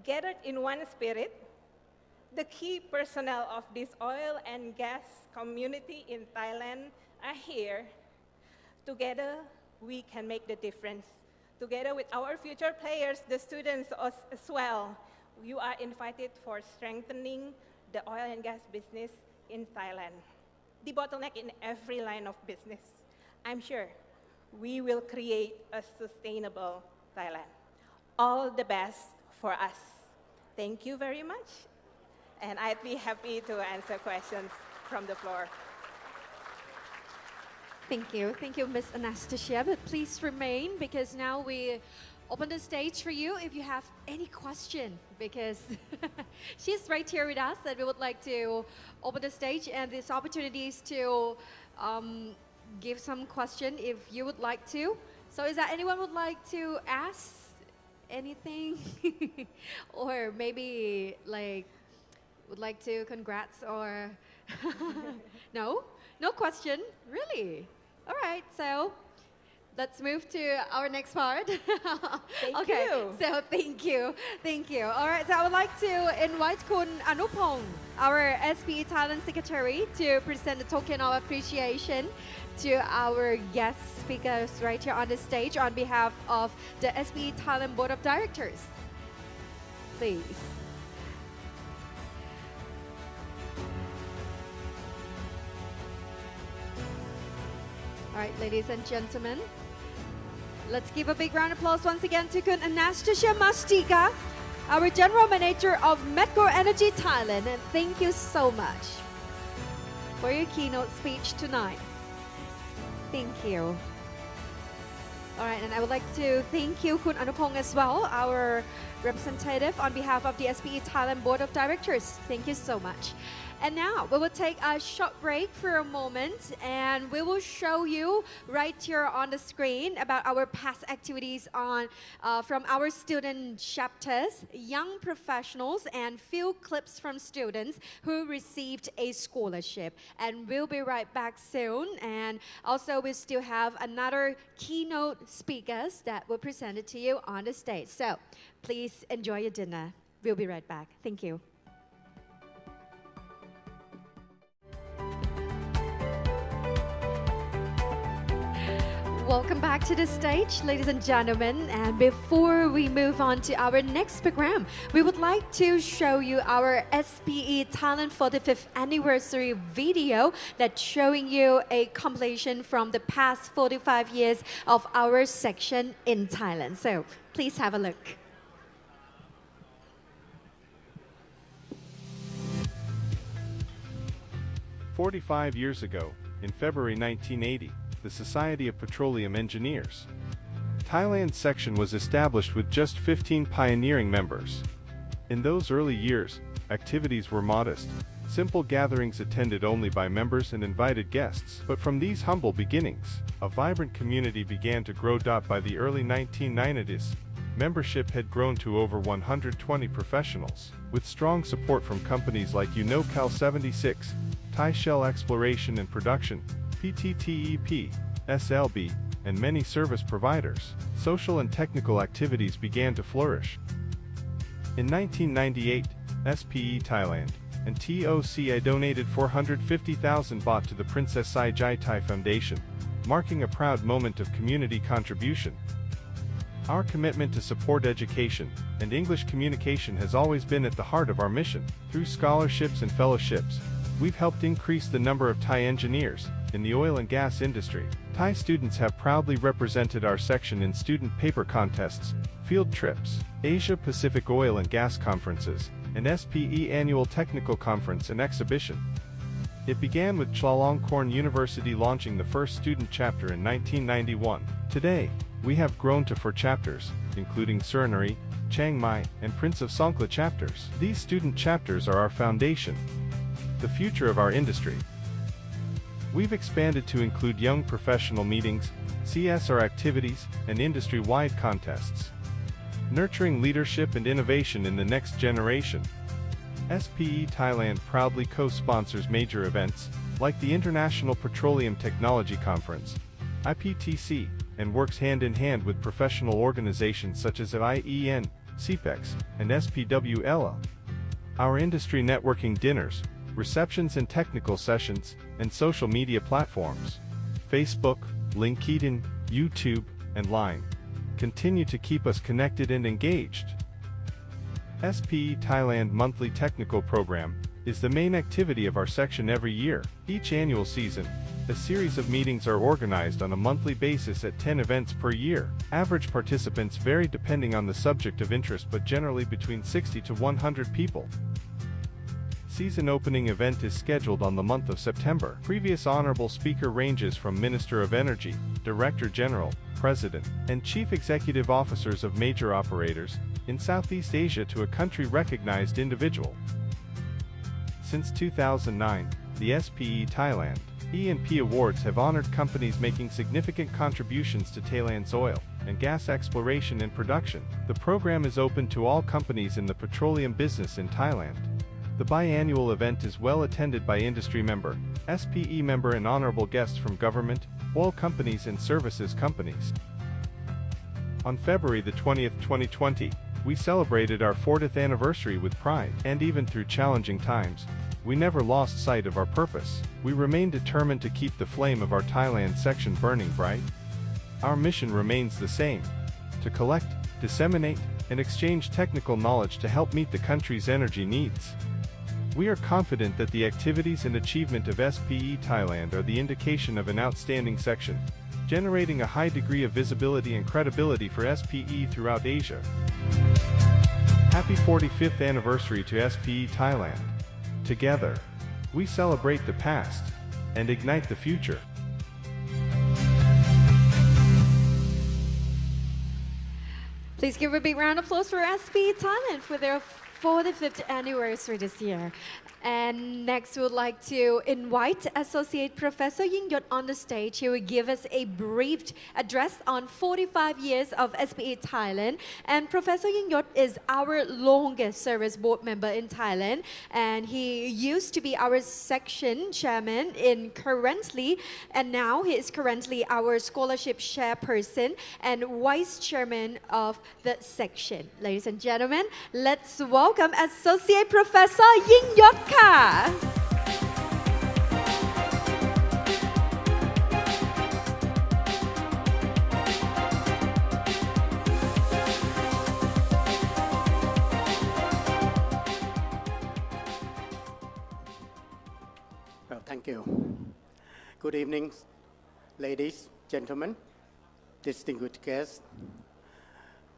gathered in one spirit, the key personnel of this oil and gas community in Thailand are here. Together, we can make the difference. Together with our future players, the students as well, you are invited for strengthening the oil and gas business in Thailand. Debottleneck in every line of business. I'm sure we will create a sustainable Thailand. All the best for us. Thank you very much. And I'd be happy to answer questions from the floor. Thank you. Thank you, Ms. Anastasia. But please remain, because now we open the stage for you if you have any question, because she's right here with us, and we would like to open the stage and these opportunities to give some question if you would like to. So is there anyone would like to ask anything? Or maybe like would like to congrats or no? No question? Really? All right, so let's move to our next part. Thank okay, you. so thank you. Thank you. All right, so I would like to invite Khun Anupong, our SPE Thailand Secretary, to present a token of appreciation to our guest speakers right here on the stage on behalf of the SPE Thailand Board of Directors. Please. All right, ladies and gentlemen, let's give a big round of applause once again to Khun Anastasia Mustika, our General Manager of Medco Energy Thailand. And thank you so much for your keynote speech tonight. Thank you. All right, and I would like to thank you, Khun Anupong, as well, our representative on behalf of the SPE Thailand Board of Directors. Thank you so much. And now we will take a short break for a moment, and we will show you right here on the screen about our past activities on from our student chapters, young professionals, and few clips from students who received a scholarship. And we'll be right back soon. And also we still have another keynote speakers that will present it to you on the stage. So please enjoy your dinner. We'll be right back. Thank you. Welcome back to the stage, ladies and gentlemen. And before we move on to our next program, we would like to show you our SPE Thailand 45th anniversary video that's showing you a compilation from the past 45 years of our section in Thailand. So please have a look. 45 years ago, in February 1980, the Society of Petroleum Engineers. Thailand's section was established with just 15 pioneering members. In those early years, activities were modest, simple gatherings attended only by members and invited guests. But from these humble beginnings, a vibrant community began to grow. By the early 1990s, membership had grown to over 120 professionals, with strong support from companies like Cal 76, Thai Shell Exploration and Production, PTTEP, SLB, and many service providers. Social and technical activities began to flourish. In 1998, SPE Thailand and TOCA donated 450,000 baht to the Princess Saijai Thai Foundation, marking a proud moment of community contribution. Our commitment to support education and English communication has always been at the heart of our mission. Through scholarships and fellowships, we've helped increase the number of Thai engineers in the oil and gas industry. Thai students have proudly represented our section in student paper contests, field trips, Asia Pacific Oil and Gas Conferences, and SPE Annual Technical Conference and Exhibition. It began with Chulalongkorn University launching the first student chapter in 1991. Today, we have grown to 4 chapters, including Suriname, Chiang Mai, and Prince of Songkhla chapters. These student chapters are our foundation, the future of our industry. We've expanded to include young professional meetings, CSR activities, and industry-wide contests, nurturing leadership and innovation in the next generation. SPE Thailand proudly co-sponsors major events, like the International Petroleum Technology Conference, IPTC, and works hand-in-hand with professional organizations such as IEN, CPEX, and SPWLA. Our industry networking dinners, receptions and technical sessions, and social media platforms, Facebook, LinkedIn, YouTube, and Line, continue to keep us connected and engaged. SPE Thailand Monthly Technical Program is the main activity of our section every year. Each annual season, a series of meetings are organized on a monthly basis at 10 events per year. Average participants vary depending on the subject of interest, but generally between 60 to 100 people. Season opening event is scheduled on the month of September. Previous honorable speaker ranges from Minister of Energy, Director General, President, and Chief Executive Officers of major operators in Southeast Asia to a country-recognized individual. Since 2009, the SPE Thailand E&P Awards have honored companies making significant contributions to Thailand's oil and gas exploration and production. The program is open to all companies in the petroleum business in Thailand. The biannual event is well attended by industry member, SPE member and honorable guests from government, oil companies and services companies. On February the 20th, 2020, we celebrated our 40th anniversary with pride, and even through challenging times, we never lost sight of our purpose. We remain determined to keep the flame of our Thailand section burning bright. Our mission remains the same: to collect, disseminate, and exchange technical knowledge to help meet the country's energy needs. We are confident that the activities and achievement of SPE Thailand are the indication of an outstanding section, generating a high degree of visibility and credibility for SPE throughout Asia. Happy 45th anniversary to SPE Thailand. Together, we celebrate the past and ignite the future. Please give a big round of applause for SPE Thailand for their 45th anniversary this year. And next, we would like to invite Associate Professor Yingyot on the stage. He will give us a brief address on 45 years of SPE Thailand. And Professor Yingyot is our longest service board member in Thailand. And he used to be our section chairman currently. And now he is currently our scholarship chairperson and vice chairman of the section. Ladies and gentlemen, let's welcome Associate Professor Yingyotค่ะ Well, thank you. Good evening, ladies, gentlemen, distinguished guests.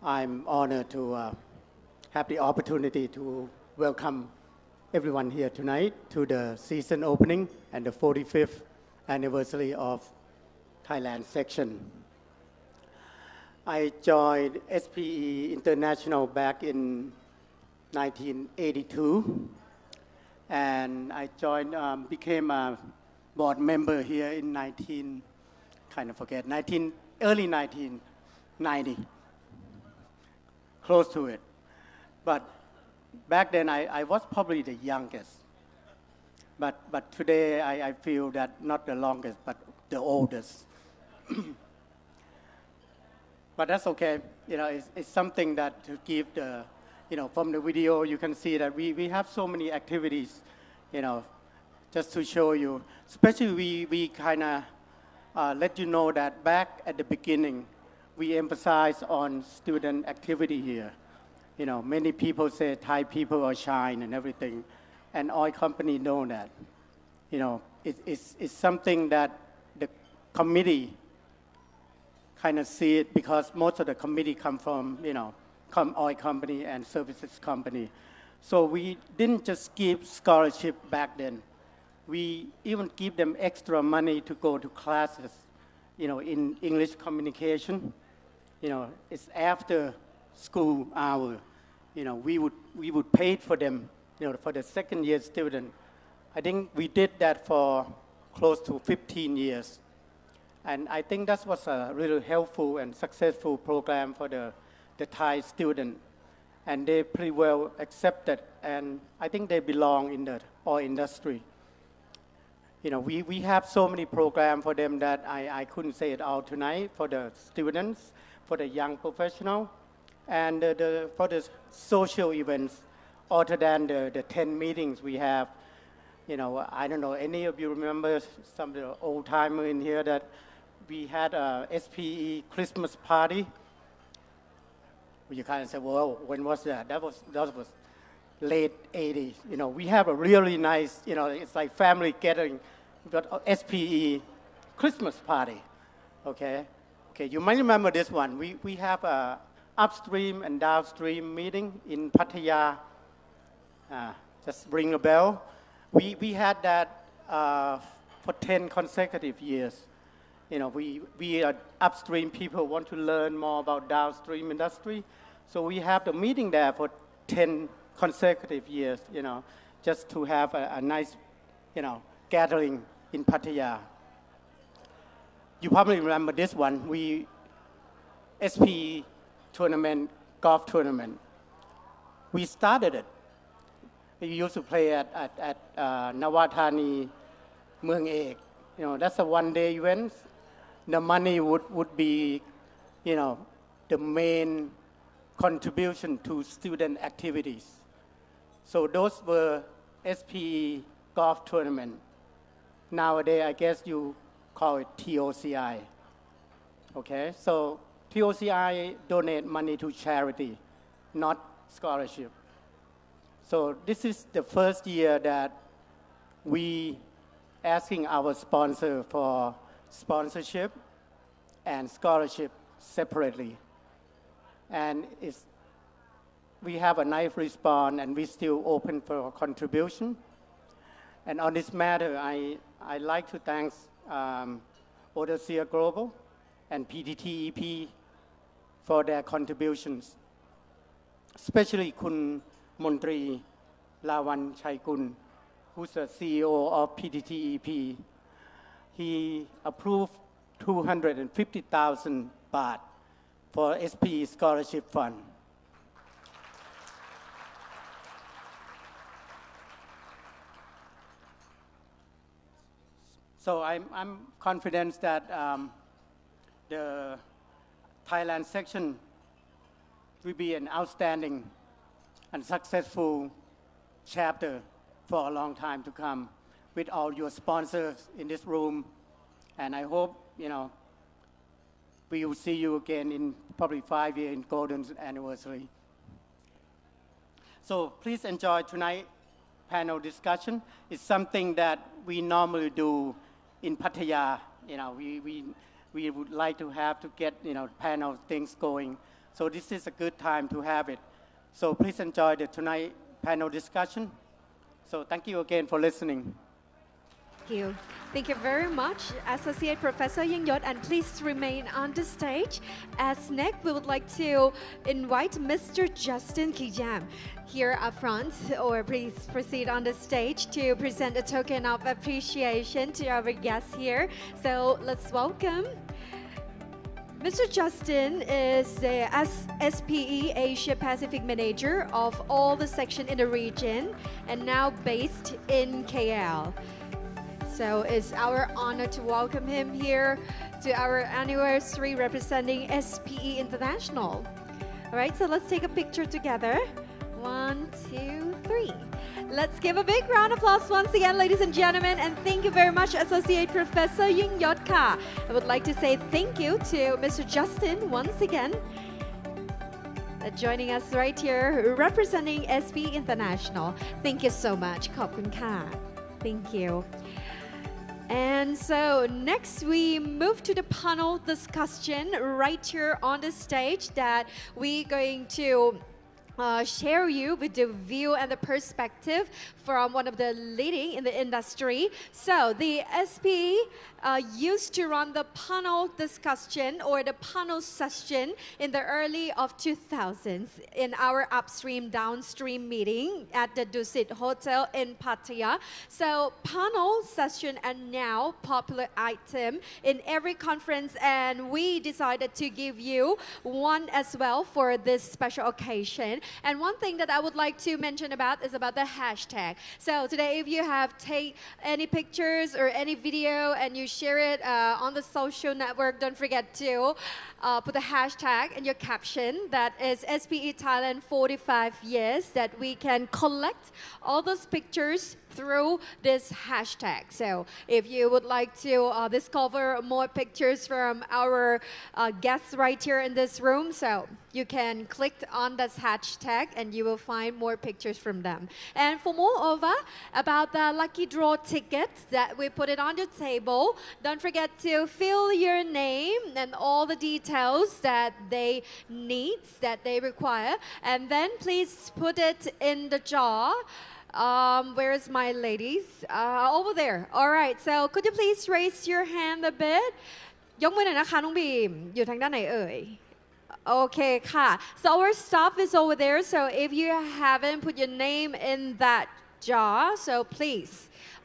I'm honored to have the opportunity to welcome everyone here tonight to the season opening and the 45th anniversary of Thailand section. I joined SPE International back in 1982, and I became a board member here in early 1990, close to it. But back then I was probably the youngest. But today I feel that not the longest, but the oldest. But that's okay. It's something that to give from the video you can see that we have so many activities, just to show you. Especially we kind of let you know that back at the beginning, we emphasize on student activity here. Many people say Thai people are shy and everything, and oil company know that. It's something that the committee kind of see it because most of the committee come from, oil company and services company. So we didn't just give scholarship back then. We even give them extra money to go to classes, in English communication. It's after school hour. We would pay for them, for the second year student. I think we did that for close to 15 years. And I think that was a really helpful and successful program for the Thai student. And they pretty well accepted, and I think they belong in the oil industry. We have so many programs for them that I couldn't say it all tonight, for the students, for the young professional, and for the social events, other than the 10 meetings we have. I don't know, any of you remember some of the old timers in here that we had a SPE Christmas party? You kind of say, well, when was that? That was late 80s. We have a really nice, it's like family gathering. We've got SPE Christmas party, okay? Okay, you might remember this one. We have a upstream and downstream meeting in Pattaya. Just ring a bell. We had that for 10 consecutive years. We are upstream people want to learn more about downstream industry. So we have the meeting there for 10 consecutive years, just to have a nice, gathering in Pattaya. You probably remember this one. SPE tournament, golf tournament. We started it. We used to play at Nawathani, Mueang Ek. That's a one-day event. The money would be, the main contribution to student activities. So those were SPE golf tournament. Nowadays, I guess you call it TOCI. Okay, so TOCI donate money to charity, not scholarship. So this is the first year that we asking our sponsor for sponsorship and scholarship separately. And we have a nice response, and we still open for contribution. And on this matter, I like to thank Odasia Global and PTTEP for their contributions, especially Khun Montri Lawan Chaikun, who's the CEO of PTTEP. He approved 250,000 baht for SPE Scholarship Fund. So I'm confident that the Thailand section will be an outstanding and successful chapter for a long time to come with all your sponsors in this room. And I hope, we will see you again in probably 5 years in Golden Anniversary. So please enjoy tonight's panel discussion. It's something that we normally do in Pattaya. We would like to have to get, panel things going. So this is a good time to have it. So please enjoy the tonight panel discussion. So thank you again for listening. Thank you. Thank you very much, Associate Professor Yingyot, and please remain on the stage. As next, we would like to invite Mr. Justin Kijam here up front, or please proceed on the stage to present a token of appreciation to our guests here. So let's welcome. Mr. Justin is the SPE Asia Pacific Manager of all the section in the region and now based in KL. So it's our honor to welcome him here to our anniversary representing SPE International. All right, so let's take a picture together. 1, 2, 3. Let's give a big round of applause once again, ladies and gentlemen, and thank you very much, Associate Professor Yingyot Ka. I would like to say thank you to Mr. Justin once again, joining us right here, representing SPE International. Thank you so much. ขอบคุณค่ะ Thank you. And so next we move to the panel discussion right here on the stage that we're going to share you with the view and the perspective from one of the leading in the industry. So the SPE used to run the panel discussion or the panel session in the early of 2000s in our upstream downstream meeting at the Dusit Hotel in Pattaya. So panel session are now popular item in every conference, and we decided to give you one as well for this special occasion. And one thing that I would like to mention about is about the hashtag. So today, if you have take any pictures or any video and you share it on the social network, don't forget to put the hashtag in your caption. That is SPE Thailand 45 years, that we can collect all those pictures through this hashtag. So if you would like to discover more pictures from our guests right here in this room, so you can click on this hashtag and you will find more pictures from them. And for moreover, about the lucky draw tickets that we put it on the table, don't forget to fill your name and all the details that they need, that they require, and then please put it in the jar. Where's my ladies? Over there. All right. So could you please raise your hand a bit? ยกมือหน่อยนะคะน้องบีมอยู่ทางด้านไหนเอ่ย Okay ค่ะ So our staff is over there. So if you haven't put your name in that jar, so please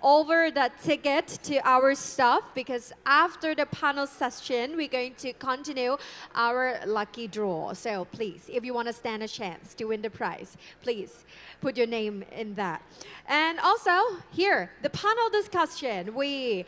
over that ticket to our staff, because after the panel session, we're going to continue our lucky draw. So please, if you want to stand a chance to win the prize, please put your name in that. And also here, the panel discussion, we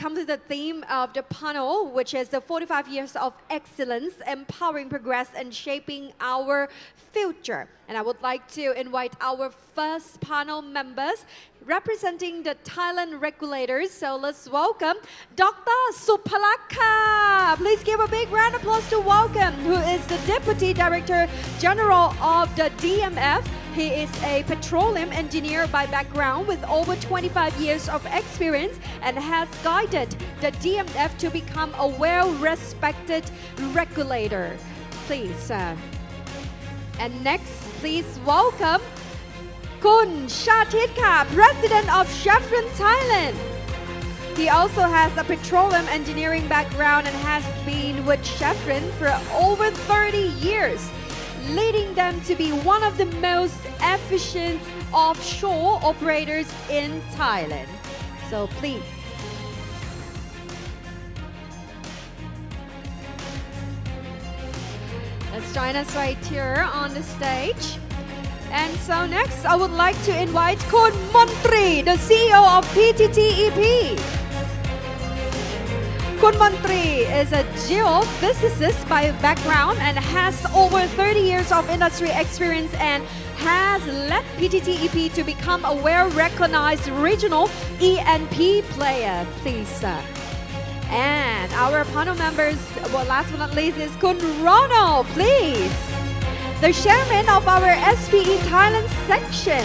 come to the theme of the panel, which is the 45 years of excellence, empowering progress and shaping our future. And I would like to invite our first panel members representing the Thailand regulators. So let's welcome Dr. Supalaka. Please give a big round of applause to welcome, who is the Deputy Director General of the DMF. He is a petroleum engineer by background with over 25 years of experience and has guided the DMF to become a well-respected regulator. Please. And next, please welcome Khun Shatit, President of Chevron Thailand. He also has a petroleum engineering background and has been with Chevron for over 30 years, leading them to be one of the most efficient offshore operators in Thailand. So please. Let's join us right here on the stage. And so next, I would like to invite Khun Montri, the CEO of PTTEP. Khun Montri is a geophysicist by background and has over 30 years of industry experience and has led PTTEP to become a well-recognized regional E&P player. Please, sir. And our panel members, well, last but not least, is Khun Ronald, please. The chairman of our SPE Thailand section.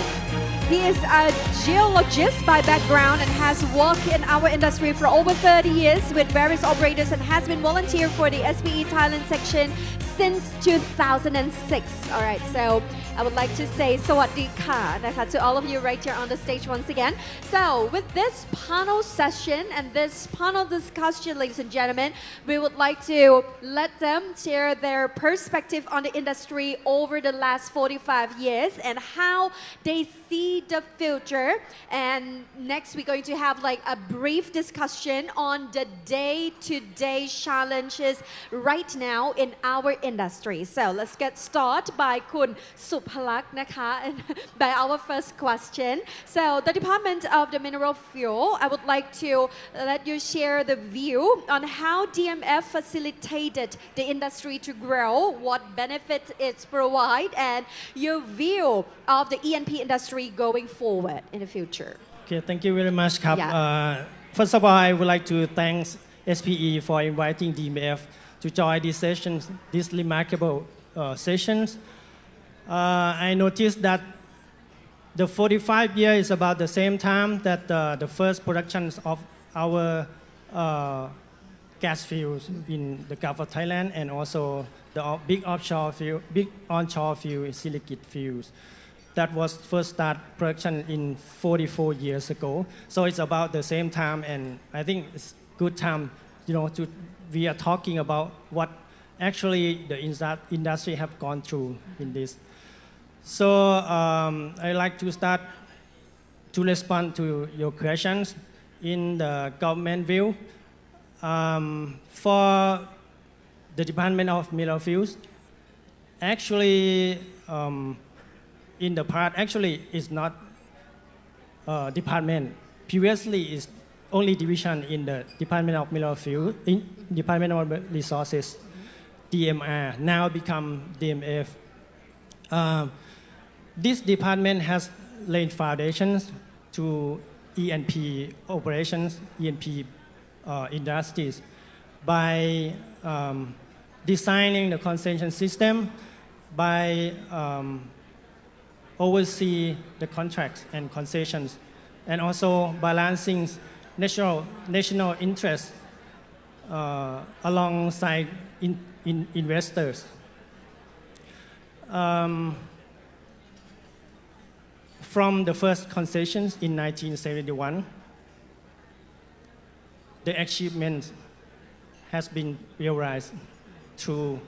He is a geologist by background and has worked in our industry for over 30 years with various operators and has been volunteer for the SPE Thailand section since 2006. All right, so I would like to say สวัสดีค่ะ นะคะ to all of you right here on the stage once again. So with this panel session and this panel discussion, ladies and gentlemen, we would like to let them share their perspective on the industry over the last 45 years and how they see the future. And next we're going to have like a brief discussion on the day-to-day challenges right now in our industry. So let's get started by Khun Suphalak,นะคะ, and by our first question. So the Department of the Mineral Fuel, I would like to let you share the view on how DMF facilitated the industry to grow, what benefits it provide, and your view of the E&P industry going forward in the future. Okay, thank you very much ครับ Yeah. First of all, I would like to thank SPE for inviting DMF to join these sessions, these remarkable sessions. I noticed that the 45 years is about the same time that the first productions of our gas fields in the Gulf of Thailand and also the big offshore field, big onshore field, silicate fields. That was first start production in 44 years ago. So it's about the same time, and I think it's good time, we are talking about what actually the industry have gone through in this. So I like to start to respond to your questions in the government view. For the Department of Mineral Fuels, actually, in the past, actually, it's not department. Previously, it's only division in the Department of Mineral Fuels, in Department of Resources, DMR, now become DMF. This department has laid foundations to E&P operations, E&P industries by designing the concession system, by oversee the contracts and concessions, and also balancing national interests alongside investors. From the first concessions in 1971, the achievement has been realized through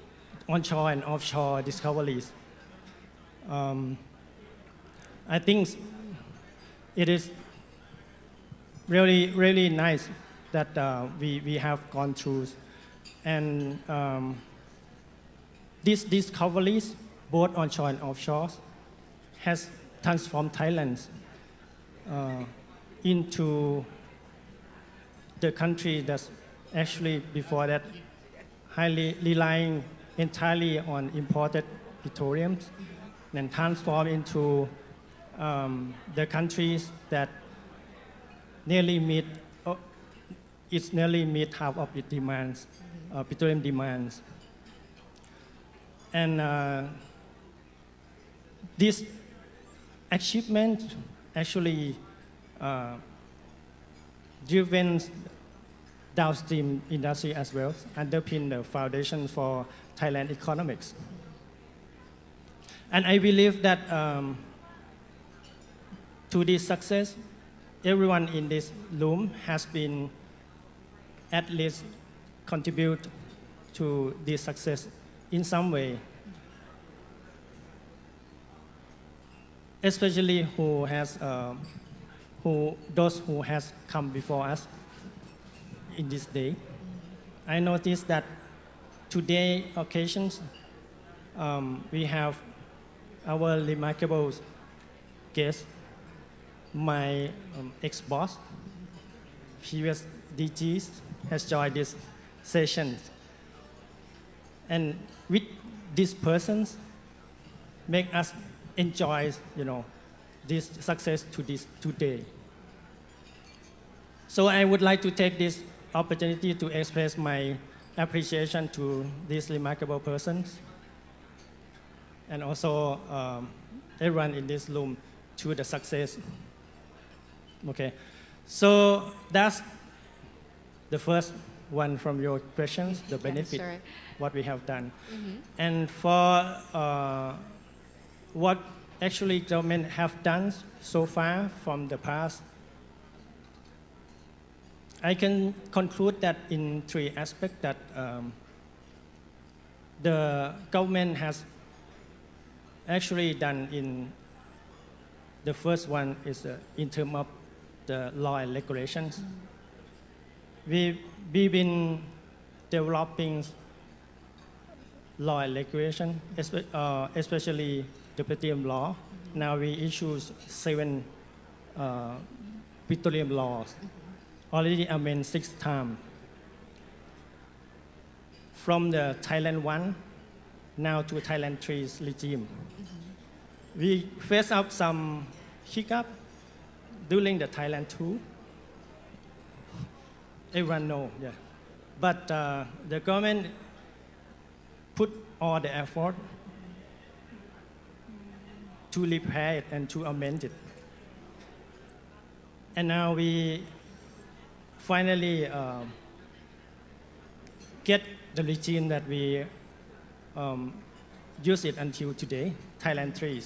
onshore and offshore discoveries. I think it is really, really nice that we have gone through. And these discoveries, both onshore and offshore, has transformed Thailand into the country that's actually before that highly relying entirely on imported petroleum and transform into the countries that nearly meet half of its demands, petroleum demands. And this achievement actually driven downstream industry as well, underpin the foundation for Thailand economics. And I believe that to this success, everyone in this room has been at least contribute to this success in some way, especially those who has come before us in this day. I noticed that today occasions we have our remarkable guest, my ex-boss, previous DGs, has joined this session. And with these persons, make us enjoy, this success to this today. So I would like to take this opportunity to express my appreciation to these remarkable persons, and also everyone in this room to the success. Okay, so that's the first one from your questions, the Yeah, benefit, sure. what we have done. And for what actually government have done so far from the past, I can conclude that in three aspects that the government has actually done in the first one is in terms of the law and regulations. We've been developing law and regulation, especially the petroleum law. Now we issue 7 petroleum laws, already amended 6 times. From the Thailand 1 now to Thailand 3 regime. We face up some hiccup during the Thailand 2. Everyone know, yeah. But the government put all the effort to repair it and to amend it. And now we finally get the regime that we use it until today, Thailand 3,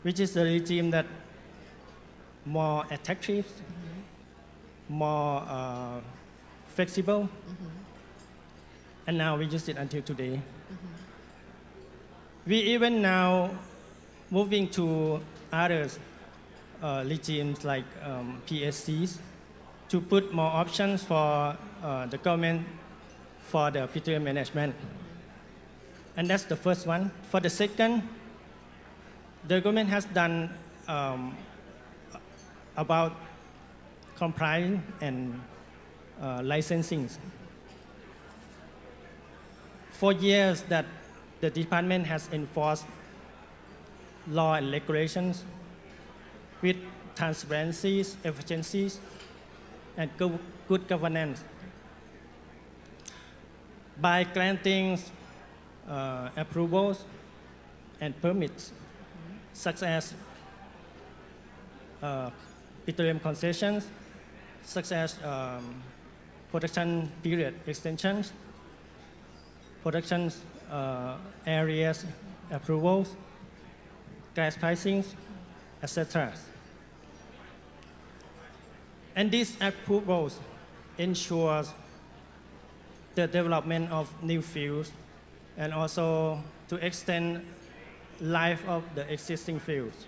which is the regime that more attractive, more flexible, and now we use it until today. We even now moving to other regimes like PSCs to put more options for the government for the petroleum management. And that's the first one. For the second, the government has done about compliance and licensing. For years that the department has enforced law and regulations with transparencies, efficiencies, and good governance. By granting approvals and permits, such as petroleum concessions, such as production period extensions, production areas approvals, gas pricing, etc. And these approvals ensures the development of new fields and also to extend life of the existing fields.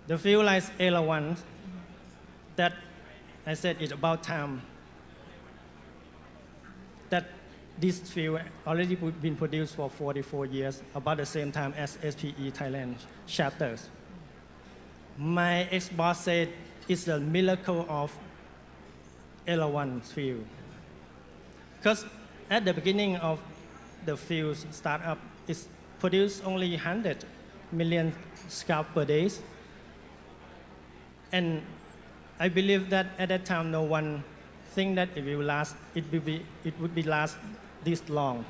The field like Elawan, that I said it's about time that this field already been produced for 44 years, about the same time as SPE Thailand chapters. My ex-boss said it's a miracle of Elawan field. Because at the beginning of the field startup, it's produced only 100 million scalp per day. And I believe that at that time, no one think that it will last, it would be last this long.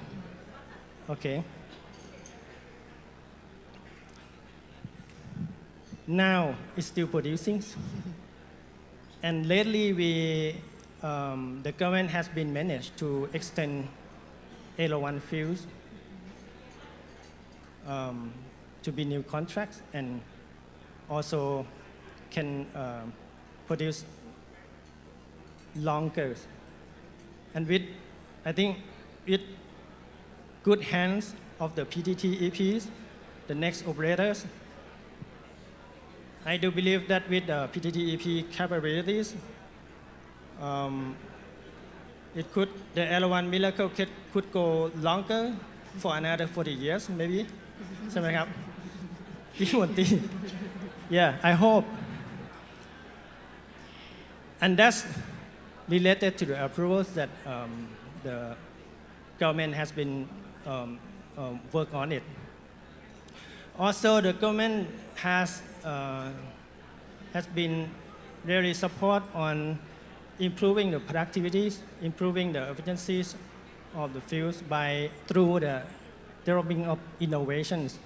Okay. Now it's still producing. And lately the government has been managed to extend Elawan fields to be new contracts and also can produce longer. And with, I think, with good hands of the PTTEPs, the next operators, I do believe that with the PTTEP capabilities, the Elawan miracle could go longer for another 40 years, maybe. ใช่ไหมครับ พี่มนตรี Yeah, I hope. And that's related to the approvals that the government has been work on it. Also, the government has been really support on improving the productivities, improving the efficiencies of the fields through the developing of innovations.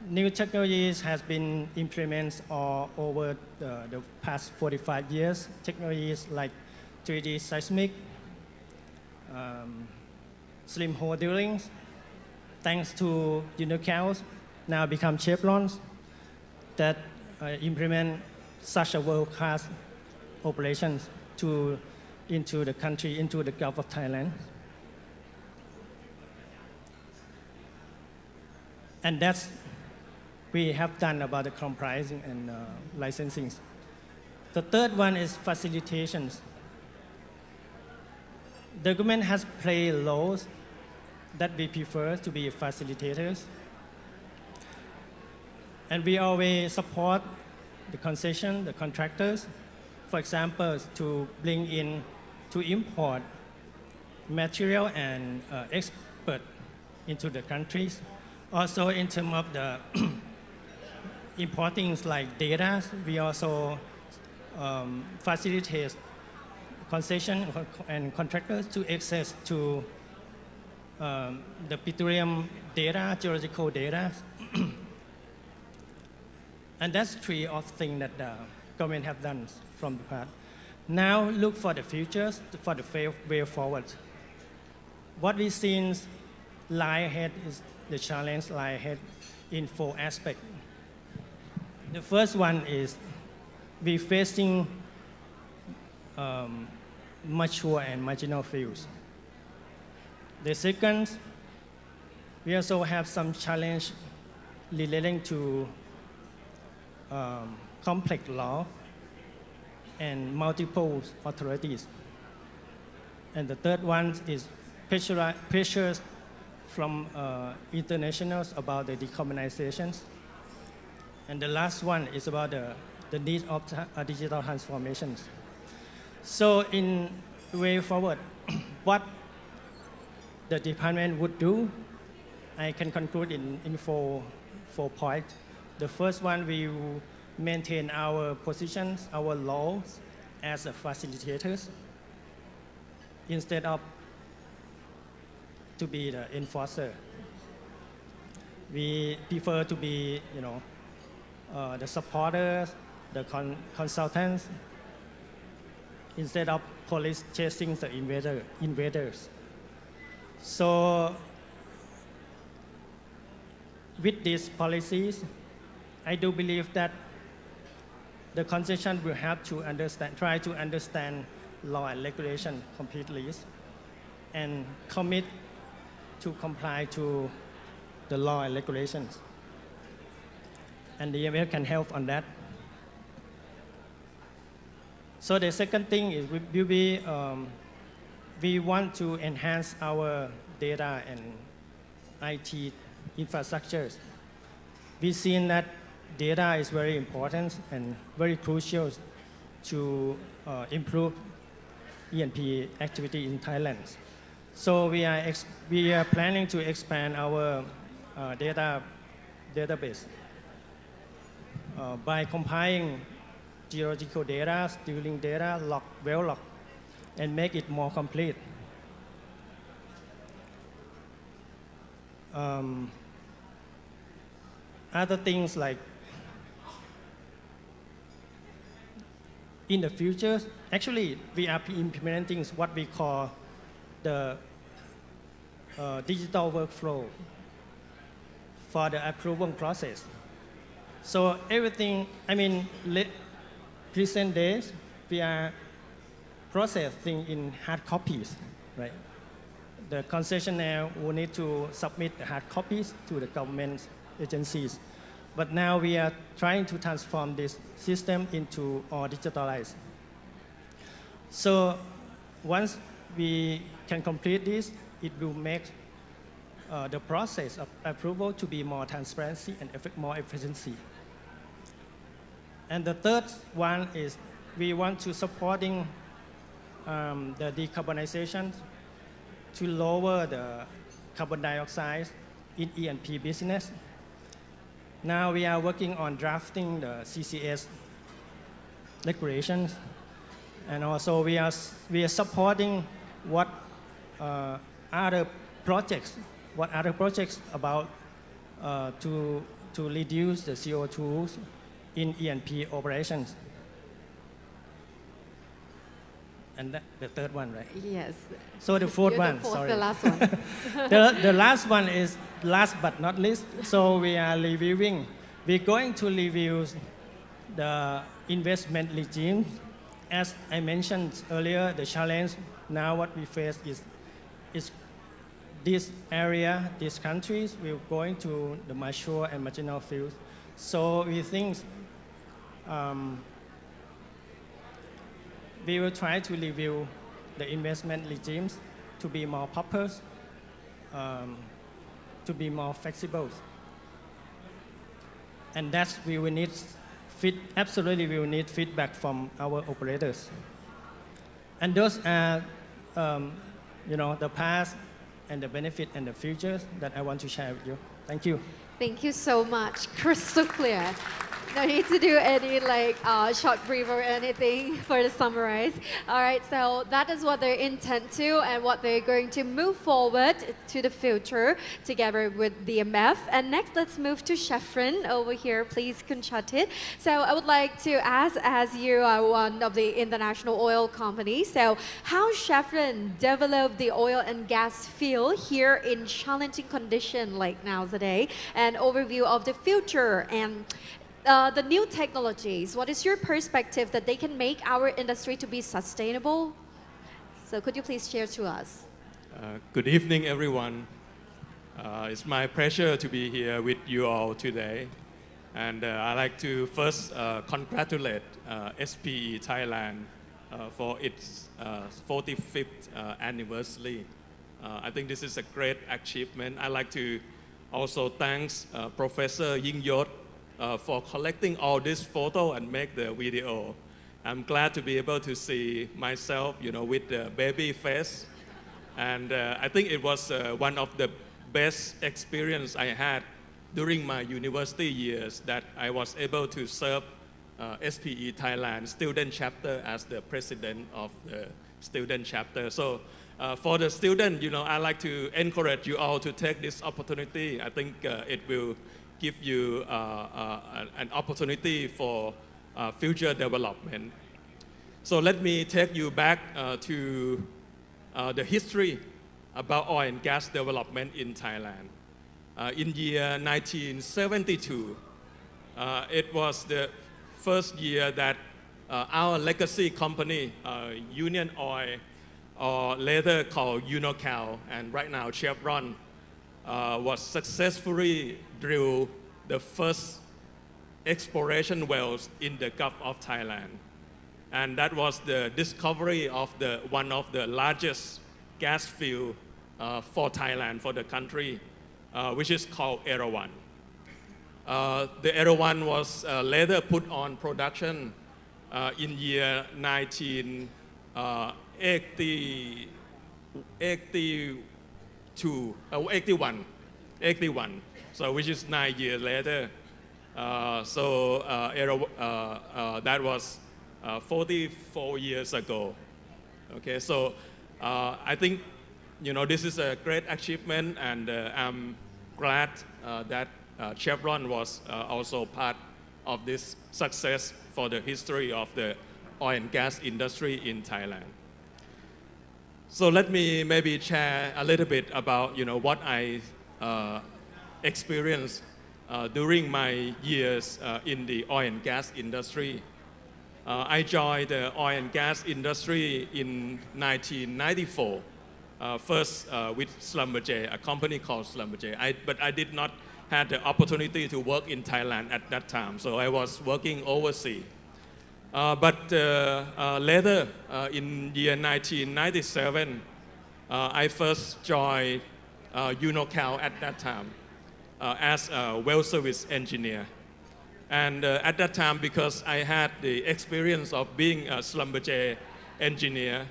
new technologies has been implemented all over the past 45 years. Technologies like 3D seismic, slim hole drillings, thanks to Unicals, now become Chevrons that implement such a world-class operations into the country, into the Gulf of Thailand. And that's we have done about the comprising and licensing. The third one is facilitations. The government has played roles that we prefer to be facilitators. And we always support the concession, the contractors, for example, to bring in, to import material and expert into the countries. Also in terms of the importing like data, we also facilitate concession and contractors to access to the petroleum data, geological data. And that's three of things that the government have done from the past. Now look for the futures, for the way forward. What we see lie ahead is the challenge lie ahead in four aspects. The first one is we facing mature and marginal fields. The second, we also have some challenge relating to complex law and multiple authorities. And the third one is pressures from internationals about the decarbonizations. And the last one is about the need of digital transformations. So in way forward, what the department would do, I can conclude in four points. The first one, we will maintain our positions, our roles as a facilitators, instead of to be the enforcer. We prefer to be, the supporters, the consultants, instead of police chasing the invaders. So with these policies, I do believe that the concession will have to try to understand law and regulation completely and commit to comply to the law and regulations. And the EMF can help on that. So the second thing is we want to enhance our data and IT infrastructures. We've seen that data is very important and very crucial to improve E&P activity in Thailand. So we are planning to expand our database by compiling geological data, drilling data, well log, and make it more complete. Other things like in the future, actually we are implementing what we call the digital workflow for the approval process. So everything, recent days, we are processing in hard copies, right? The concessionaire will need to submit the hard copies to the government agencies. But now we are trying to transform this system into all digitalized. So once we can complete this, it will make the process of approval to be more transparency and more efficiency. And the third one is we want to supporting the decarbonization to lower the carbon dioxide in E&P business. Now we are working on drafting the CCS regulations, and also we are supporting what other projects about to to reduce the CO2 in E&P operations. And the third one, right? Yes. So the fourth You're one, the fourth, sorry. the last one. The last one is last but not least. So we are reviewing. We're going to review the investment regime. As I mentioned earlier, the challenge now what we face is this area, these countries, we're going to the mature and marginal fields. So we think we will try to review the investment regimes to be more proper, to be more flexible. And that's we will need absolutely we will need feedback from our operators. And those are, the past and the benefit and the futures that I want to share with you. Thank you. Thank you so much. Crystal clear. No need to do any short brief or anything for the summarize. All right, so that is what they intend to and what they're going to move forward to the future together with DMF. And next, let's move to Chevron over here. Please, Khun Chatit. So I would like to ask, as you are one of the international oil companies, so how Chevron developed the oil and gas field here in challenging conditions like nowadays, and overview of the future and the new technologies. What is your perspective that they can make our industry to be sustainable? So could you please share to us? Good evening, everyone. It's my pleasure to be here with you all today. And I'd like to first congratulate SPE Thailand for its 45th anniversary. I think this is a great achievement. I'd like to also thank Professor Yingyot for collecting all this photo and make the video. I'm glad to be able to see myself, with the baby face. And I think it was one of the best experience I had during my university years that I was able to serve SPE Thailand student chapter as the president of the student chapter. So for the student, I like to encourage you all to take this opportunity. I think it will give you an opportunity for future development. So let me take you back to the history about oil and gas development in Thailand. In year 1972, it was the first year that our legacy company, Union Oil, or later called Unocal, and right now Chevron, was successfully drilled the first exploration wells in the Gulf of Thailand. And that was the discovery of one of the largest gas field for Thailand, for the country, which is called Erawan. The Erawan was later put on production in year 81, so which is 9 years later. That was 44 years ago. Okay, so I think this is a great achievement, and I'm glad that Chevron was also part of this success for the history of the oil and gas industry in Thailand. So let me maybe share a little bit about what I experienced during my years in the oil and gas industry. I joined the oil and gas industry in 1994, first with Schlumberger, a company called Schlumberger. But I did not have the opportunity to work in Thailand at that time, so I was working overseas. But later, in year 1997, I first joined Unocal at that time as a well service engineer. And at that time, because I had the experience of being a Schlumberger engineer,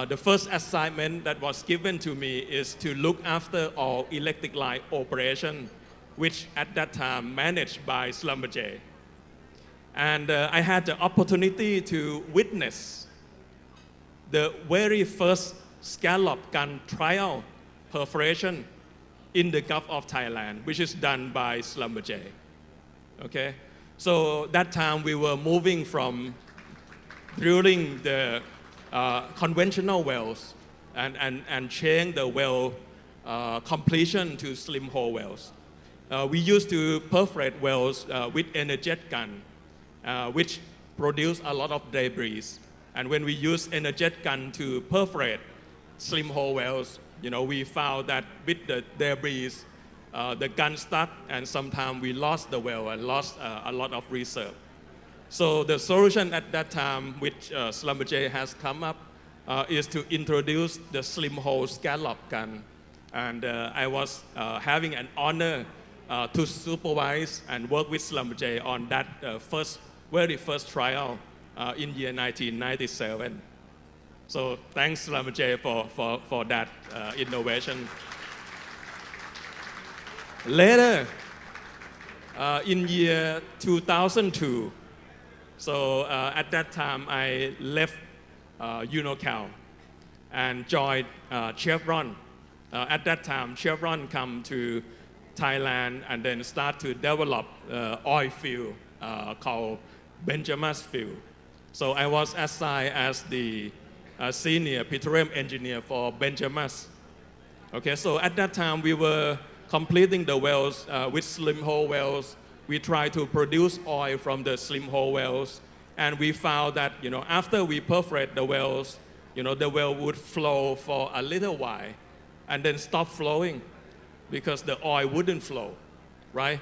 the first assignment that was given to me is to look after all electric line operation, which at that time managed by Schlumberger. And I had the opportunity to witness the very first scallop gun trial perforation in the Gulf of Thailand, which is done by Schlumberger. Okay, so that time we were moving from drilling the conventional wells and change the well completion to slim hole wells. We used to perforate wells with Energi gun, which produce a lot of debris. And when we use Energi gun to perforate slim hole wells, we found that with the debris, the gun stuck, and sometimes we lost the well and lost a lot of reserve. So the solution at that time, which Schlumberger has come up, is to introduce the slim hole scallop gun. And I was having an honor to supervise and work with Schlumberger on that very first trial in year 1997. So thanks Schlumberger for that innovation. Later, in year 2002, so at that time I left Unocal and joined Chevron. At that time, Chevron come to Thailand and then start to develop oil field called Benjamin field. So I was assigned as the senior petroleum engineer for Benjamin. Okay, so at that time we were completing the wells with slim hole wells. We tried to produce oil from the slim hole wells, and we found that after we perforate the wells, the well would flow for a little while and then stop flowing because the oil wouldn't flow, right?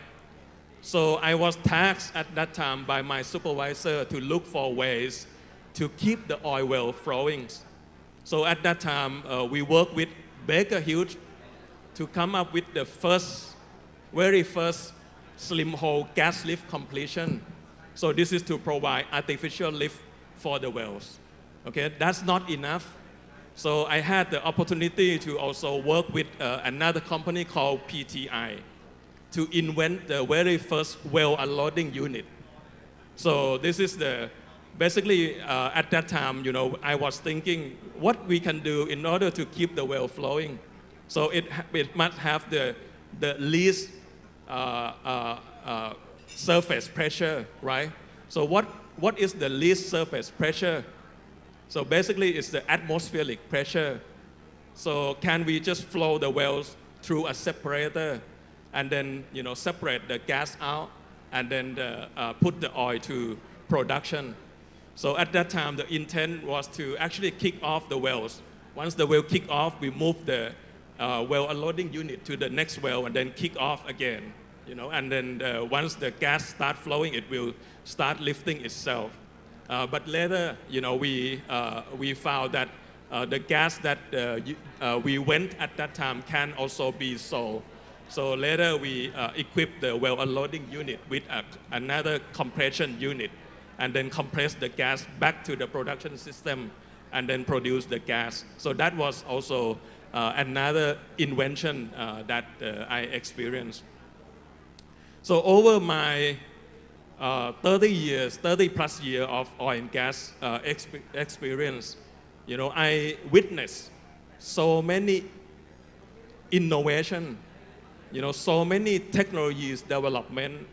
So I was tasked at that time by my supervisor to look for ways to keep the oil well flowing. So at that time, we worked with Baker Hughes to come up with the very first slim hole gas lift completion. So this is to provide artificial lift for the wells. Okay, that's not enough. So I had the opportunity to also work with another company called PTTEP to invent the very first well unloading unit. So this is basically at that time, I was thinking what we can do in order to keep the well flowing. So it must have the least surface pressure, right? So what is the least surface pressure? So basically it's the atmospheric pressure. So can we just flow the wells through a separator and then separate the gas out and then put the oil to production? So at that time the intent was to actually kick off the wells. Once the well kick off, we move the well unloading unit to the next well and then kick off again. And then once the gas start flowing, it will start lifting itself. But later, we found that the gas that we went at that time can also be sold. So later we equipped the well unloading unit with another compression unit and then compress the gas back to the production system and then produce the gas. So that was also another invention that I experienced. So over my 30 plus years of oil and gas experience, I witnessed so many innovation, so many technologies development.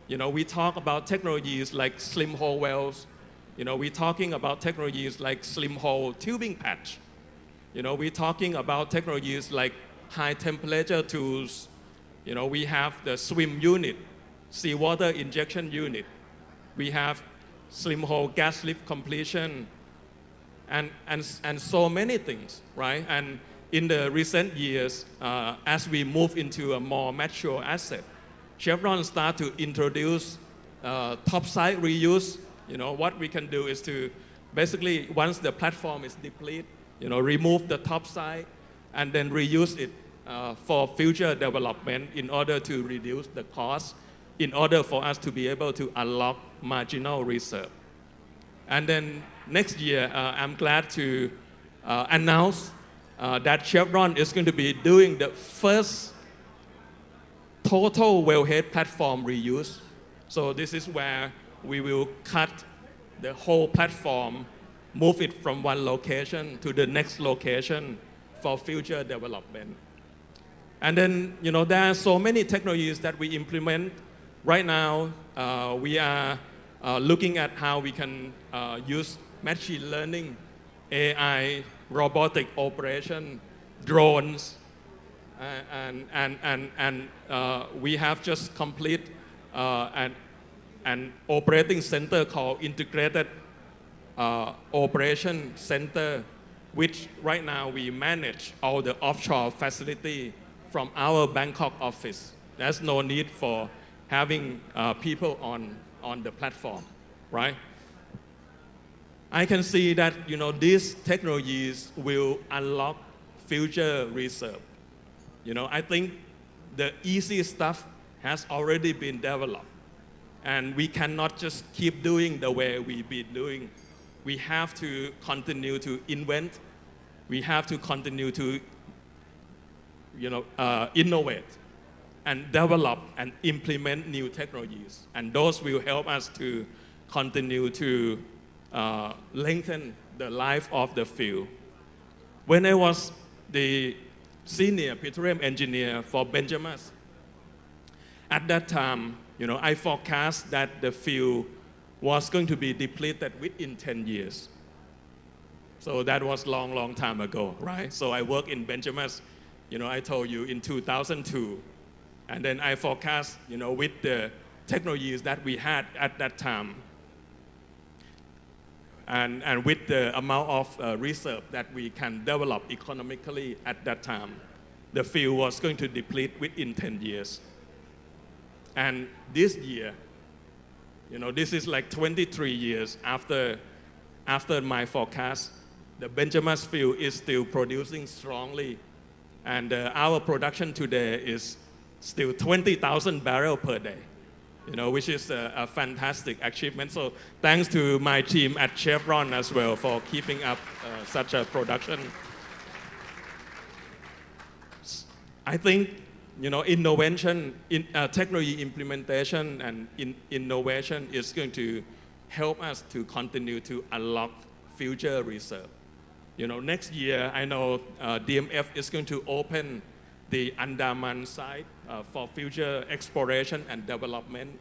We talk about technologies like slim hole wells. We're talking about technologies like slim hole tubing patch. We're talking about technologies like high temperature tools. We have the swim unit, seawater injection unit. We have slim hole gas lift completion, and so many things, right? And in the recent years, as we move into a more mature asset, Chevron start to introduce topside reuse. What we can do is to basically, once the platform is depleted, remove the topside and then reuse it for future development in order to reduce the cost, in order for us to be able to unlock marginal reserve. And then next year, I'm glad to announce that Chevron is going to be doing the first total wellhead platform reuse. So this is where we will cut the whole platform, move it from one location to the next location for future development. And then, there are so many technologies that we implement Right now, we are looking at how we can use machine learning, AI, robotic operation, drones, and we have just completed an operating center called Integrated Operation Center, which right now we manage all the offshore facility from our Bangkok office. There's no need for having people on the platform, right? I can see that these technologies will unlock future reserve. I think the easy stuff has already been developed, and we cannot just keep doing the way we've been doing. We have to continue to invent. We have to continue to innovate and develop and implement new technologies, and those will help us to continue to lengthen the life of the field. When I was the senior petroleum engineer for Benjamin, at that time, I forecast that the field was going to be depleted within 10 years. So that was long time ago, right? So I worked in Benjamin, I told you, in 2002. And then I forecast, with the technologies that we had at that time, and with the amount of reserve that we can develop economically at that time, the field was going to deplete within 10 years. And this year, this is like 23 years after my forecast, the Benjamin field is still producing strongly. And our production today is still 20,000 barrels per day, which is a fantastic achievement. So thanks to my team at Chevron as well for keeping up such a production. I think, innovation, technology implementation and innovation is going to help us to continue to unlock future reserve. Next year, I know DMF is going to open the Andaman site for future exploration and development.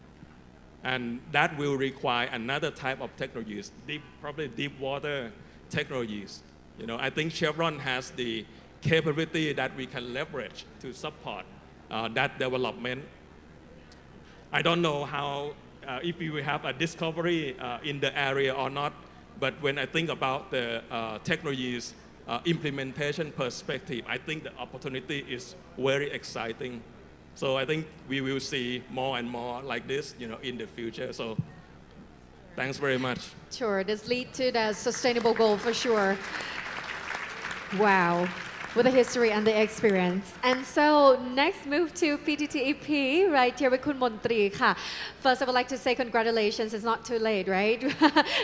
And that will require another type of technologies, probably deep water technologies. I think Chevron has the capability that we can leverage to support that development. I don't know how, if we will have a discovery in the area or not, but when I think about the technologies implementation perspective, I think the opportunity is very exciting. So I think we will see more and more like this, in the future. So thanks very much. Sure, this lead to the sustainable goal for sure. Wow, with the history and the experience. And so next move to PTTEP, right here with Khun Montri. First, I would like to say congratulations. It's not too late, right?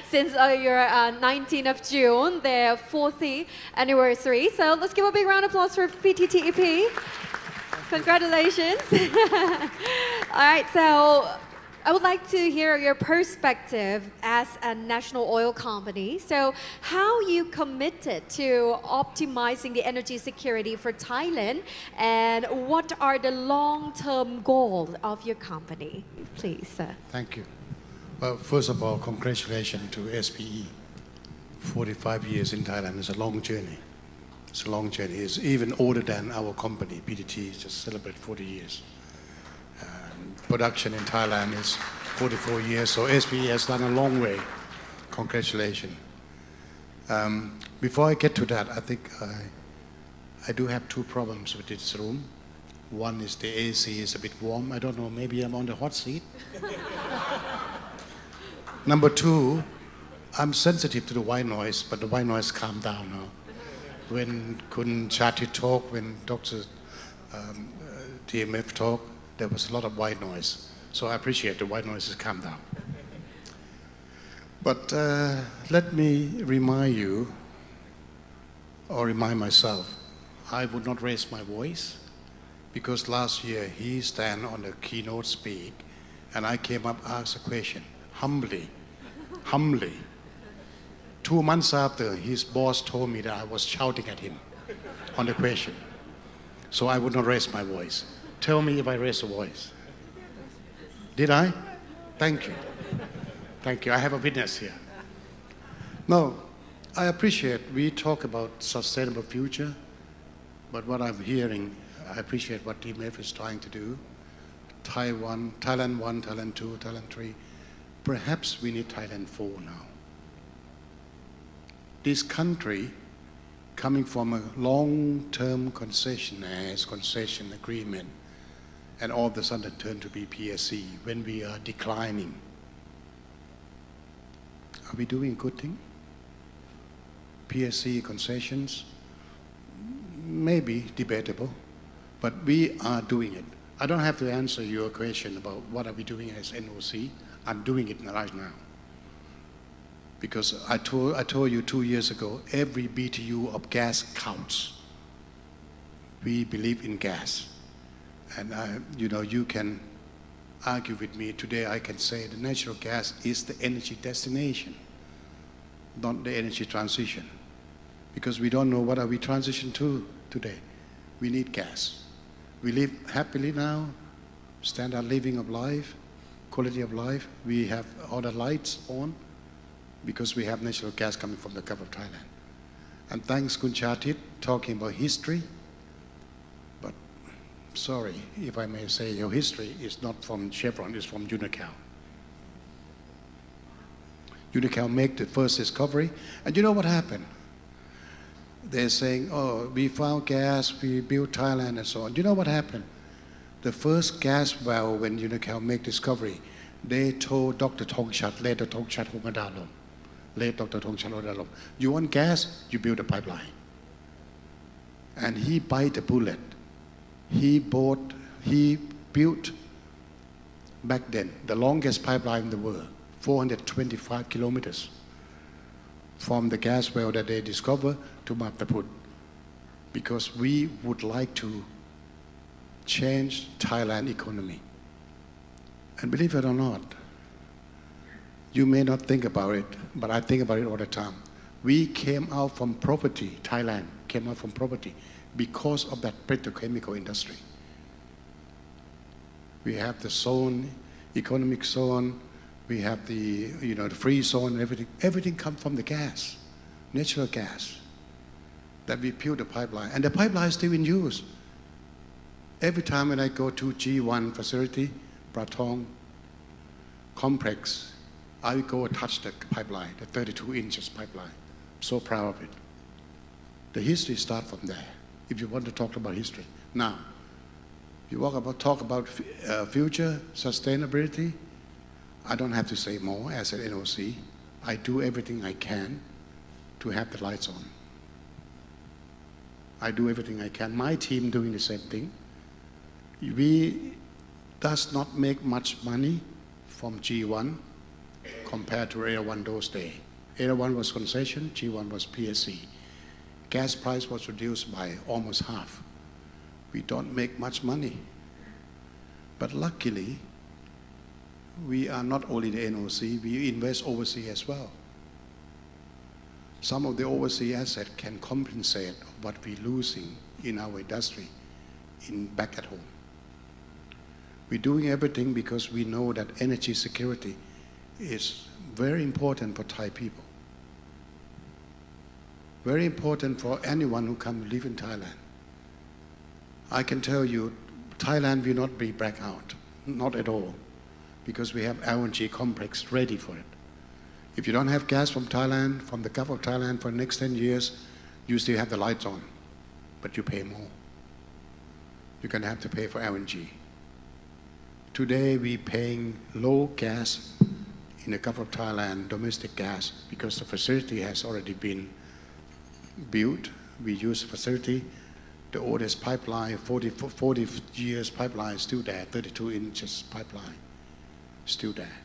Since your 19th of June, their 40th anniversary. So let's give a big round of applause for PTTEP. Congratulations. All right, so I would like to hear your perspective as a national oil company. So how you committed to optimizing the energy security for Thailand, and what are the long-term goals of your company? Please, sir. Thank you. Well, first of all, congratulations to SPE. 45 years in Thailand is a long journey. It's a long journey. It's even older than our company. PTT just celebrated 40 years. Production in Thailand is 44 years, so SPE has done a long way. Congratulations. Before I get to that, I think I do have two problems with this room. One is the AC is a bit warm. I don't know, maybe I'm on the hot seat. Number two, I'm sensitive to the white noise, but the white noise calmed down now. When Khun Chati talk, when Dr. DMF talk, there was a lot of white noise. So I appreciate the white noise has calmed down. But let me remind you, or remind myself, I would not raise my voice because last year he stand on the keynote speak and I came up asked a question, humbly. 2 months after, his boss told me that I was shouting at him on the question. So I would not raise my voice. Tell me if I raise a voice. Did I? Thank you. Thank you. I have a witness here. No, I appreciate we talk about sustainable future, but what I'm hearing, I appreciate what TMF is trying to do. Thailand 1, Thailand 2, Thailand 3. Perhaps we need Thailand 4 now. This country, coming from a long-term concession agreement, and all of a sudden turned to be PSC when we are declining. Are we doing a good thing? PSC concessions, maybe debatable, but we are doing it. I don't have to answer your question about what are we doing as NOC. I'm doing it right now. Because I told you 2 years ago, every BTU of gas counts. We believe in gas. And you can argue with me. Today I can say the natural gas is the energy destination, not the energy transition. Because we don't know what are we transition to today. We need gas. We live happily now, standard living of life, quality of life. We have all the lights on because we have natural gas coming from the Gulf of Thailand. And thanks Khun Chatit talking about history. But sorry, if I may say, your history is not from Chevron, it's from Unocal. Unocal made the first discovery. And you know what happened? They're saying, oh, we found gas, we built Thailand and so on. You know what happened? The first gas well when Unocal made discovery, they told Dr. Thongchat, later Thongchat Hongadalom, late Dr. Thongchat Hongadalom, you want gas, you build a pipeline. And he bite the bullet. He built, back then, the longest pipeline in the world, 425 kilometers, from the gas well that they discovered to Maptaput, because we would like to change Thailand economy. And believe it or not, you may not think about it, but I think about it all the time. We came out from poverty, Thailand came out from poverty because of that petrochemical industry. We have the zone, economic zone, we have the free zone and everything. Everything comes from the gas, natural gas, that we built the pipeline. And the pipeline is still in use. Every time when I go to G1 facility, Pratong complex, I go touch the pipeline, the 32 inches pipeline. I'm so proud of it. The history starts from there, if you want to talk about history. Now, if you talk about future sustainability, I don't have to say more as an NOC. I do everything I can to have the lights on. I do everything I can. My team doing the same thing. We does not make much money from G1 compared to Area 1 those days. Area 1 was concession, G1 was PSC. Gas price was reduced by almost half. We don't make much money. But luckily, we are not only the NOC, we invest overseas as well. Some of the overseas assets can compensate what we're losing in our industry back at home. We're doing everything because we know that energy security is very important for Thai people. Very important for anyone who come live in Thailand. I can tell you, Thailand will not be black out, not at all, because we have LNG complex ready for it. If you don't have gas from Thailand, from the Gulf of Thailand for the next 10 years, you still have the lights on, but you pay more. You're going to have to pay for LNG. Today, we're paying low gas in the Gulf of Thailand, domestic gas, because the facility has already been built. We use the facility. The oldest pipeline, 40 years pipeline is still there, 32 inches pipeline, still there.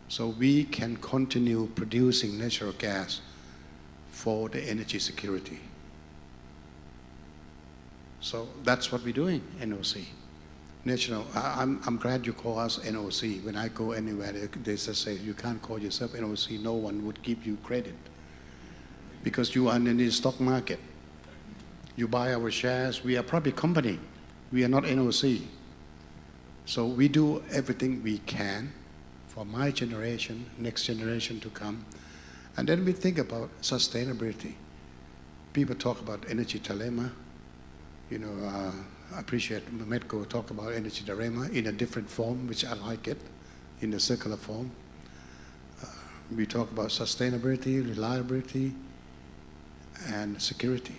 So we can continue producing natural gas for the energy security. So that's what we're doing, NOC. National, I'm glad you call us NOC. When I go anywhere, they just say, you can't call yourself NOC, no one would give you credit. Because you are in the stock market. You buy our shares, we are a public company. We are not NOC. So we do everything we can for my generation, next generation to come. And then we think about sustainability. People talk about energy dilemma. I appreciate Medco talk about energy dilemma in a different form, which I like it, in a circular form. We talk about sustainability, reliability, and security.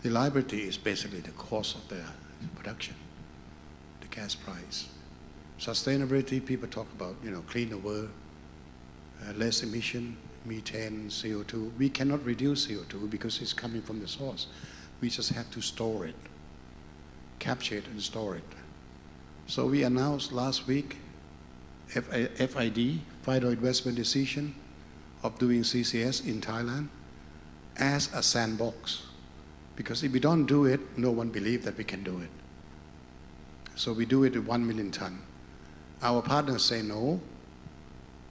Reliability is basically the cost of the production, the gas price. Sustainability, people talk about, cleaner world, less emission, methane, CO2. We cannot reduce CO2 because it's coming from the source. We just have to store it, capture it and store it. So we announced last week FID, Final Investment Decision, of doing CCS in Thailand as a sandbox. Because if we don't do it, no one believes that we can do it. So we do it at 1 million ton. Our partners say no.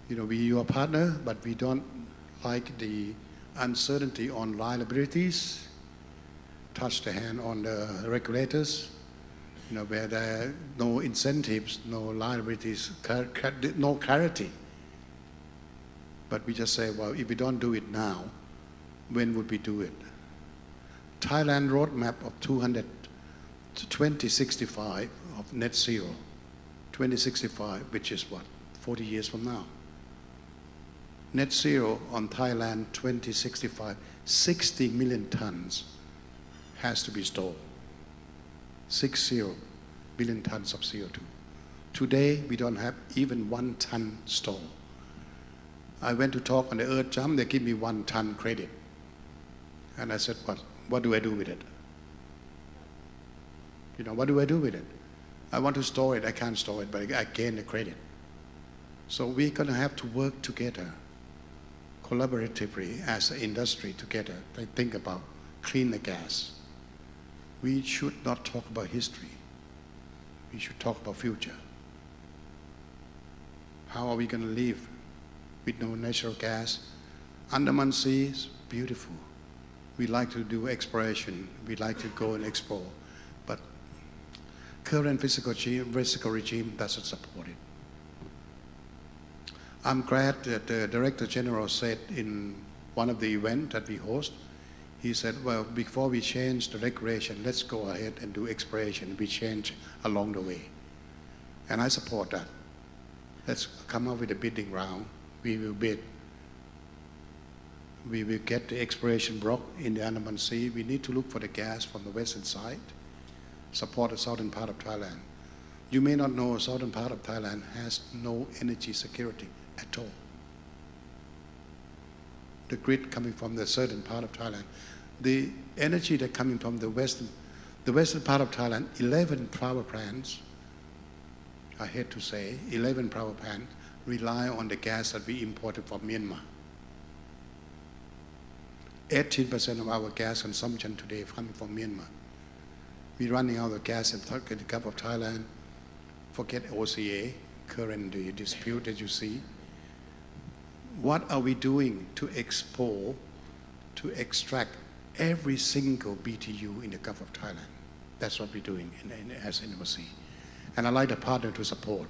We're your partner, but we don't like the uncertainty on liabilities, touch the hand on the regulators, where there are no incentives, no liabilities, no clarity. But we just say, well, if we don't do it now, when would we do it? Thailand roadmap of 200 to 2065 of net zero, 2065, which is what, 40 years from now. Net zero on Thailand 2065, 60 million tons has to be stored. 60 billion tons of CO2. Today, we don't have even 1 ton stored. I went to talk on the Earth Jump, they give me 1 ton credit. And I said, what do I do with it? What do I do with it? I want to store it, I can't store it, but I gain the credit. So we're going to have to work together, collaboratively as an industry together, to think about clean the gas. We should not talk about history. We should talk about future. How are we going to live with no natural gas? Andaman Sea is beautiful. We like to do exploration. We like to go and explore. But current fiscal regime doesn't support it. I'm glad that the Director General said in one of the events that we host, he said, well, before we change the regulation, let's go ahead and do exploration. We change along the way. And I support that. Let's come up with a bidding round. We will bid. We will get the exploration block in the Andaman Sea. We need to look for the gas from the western side, support the southern part of Thailand. You may not know, the southern part of Thailand has no energy security at all. The grid coming from the southern part of Thailand. The energy that coming from the western part of Thailand, 11 power plants, I hate to say, 11 power plants rely on the gas that we imported from Myanmar. 18% of our gas consumption today is coming from Myanmar. We're running out of gas in the Gulf of Thailand. Forget OCA, current dispute that you see. What are we doing to export, to extract every single BTU in the Gulf of Thailand? That's what we're doing as Energi. And I like the partner to support.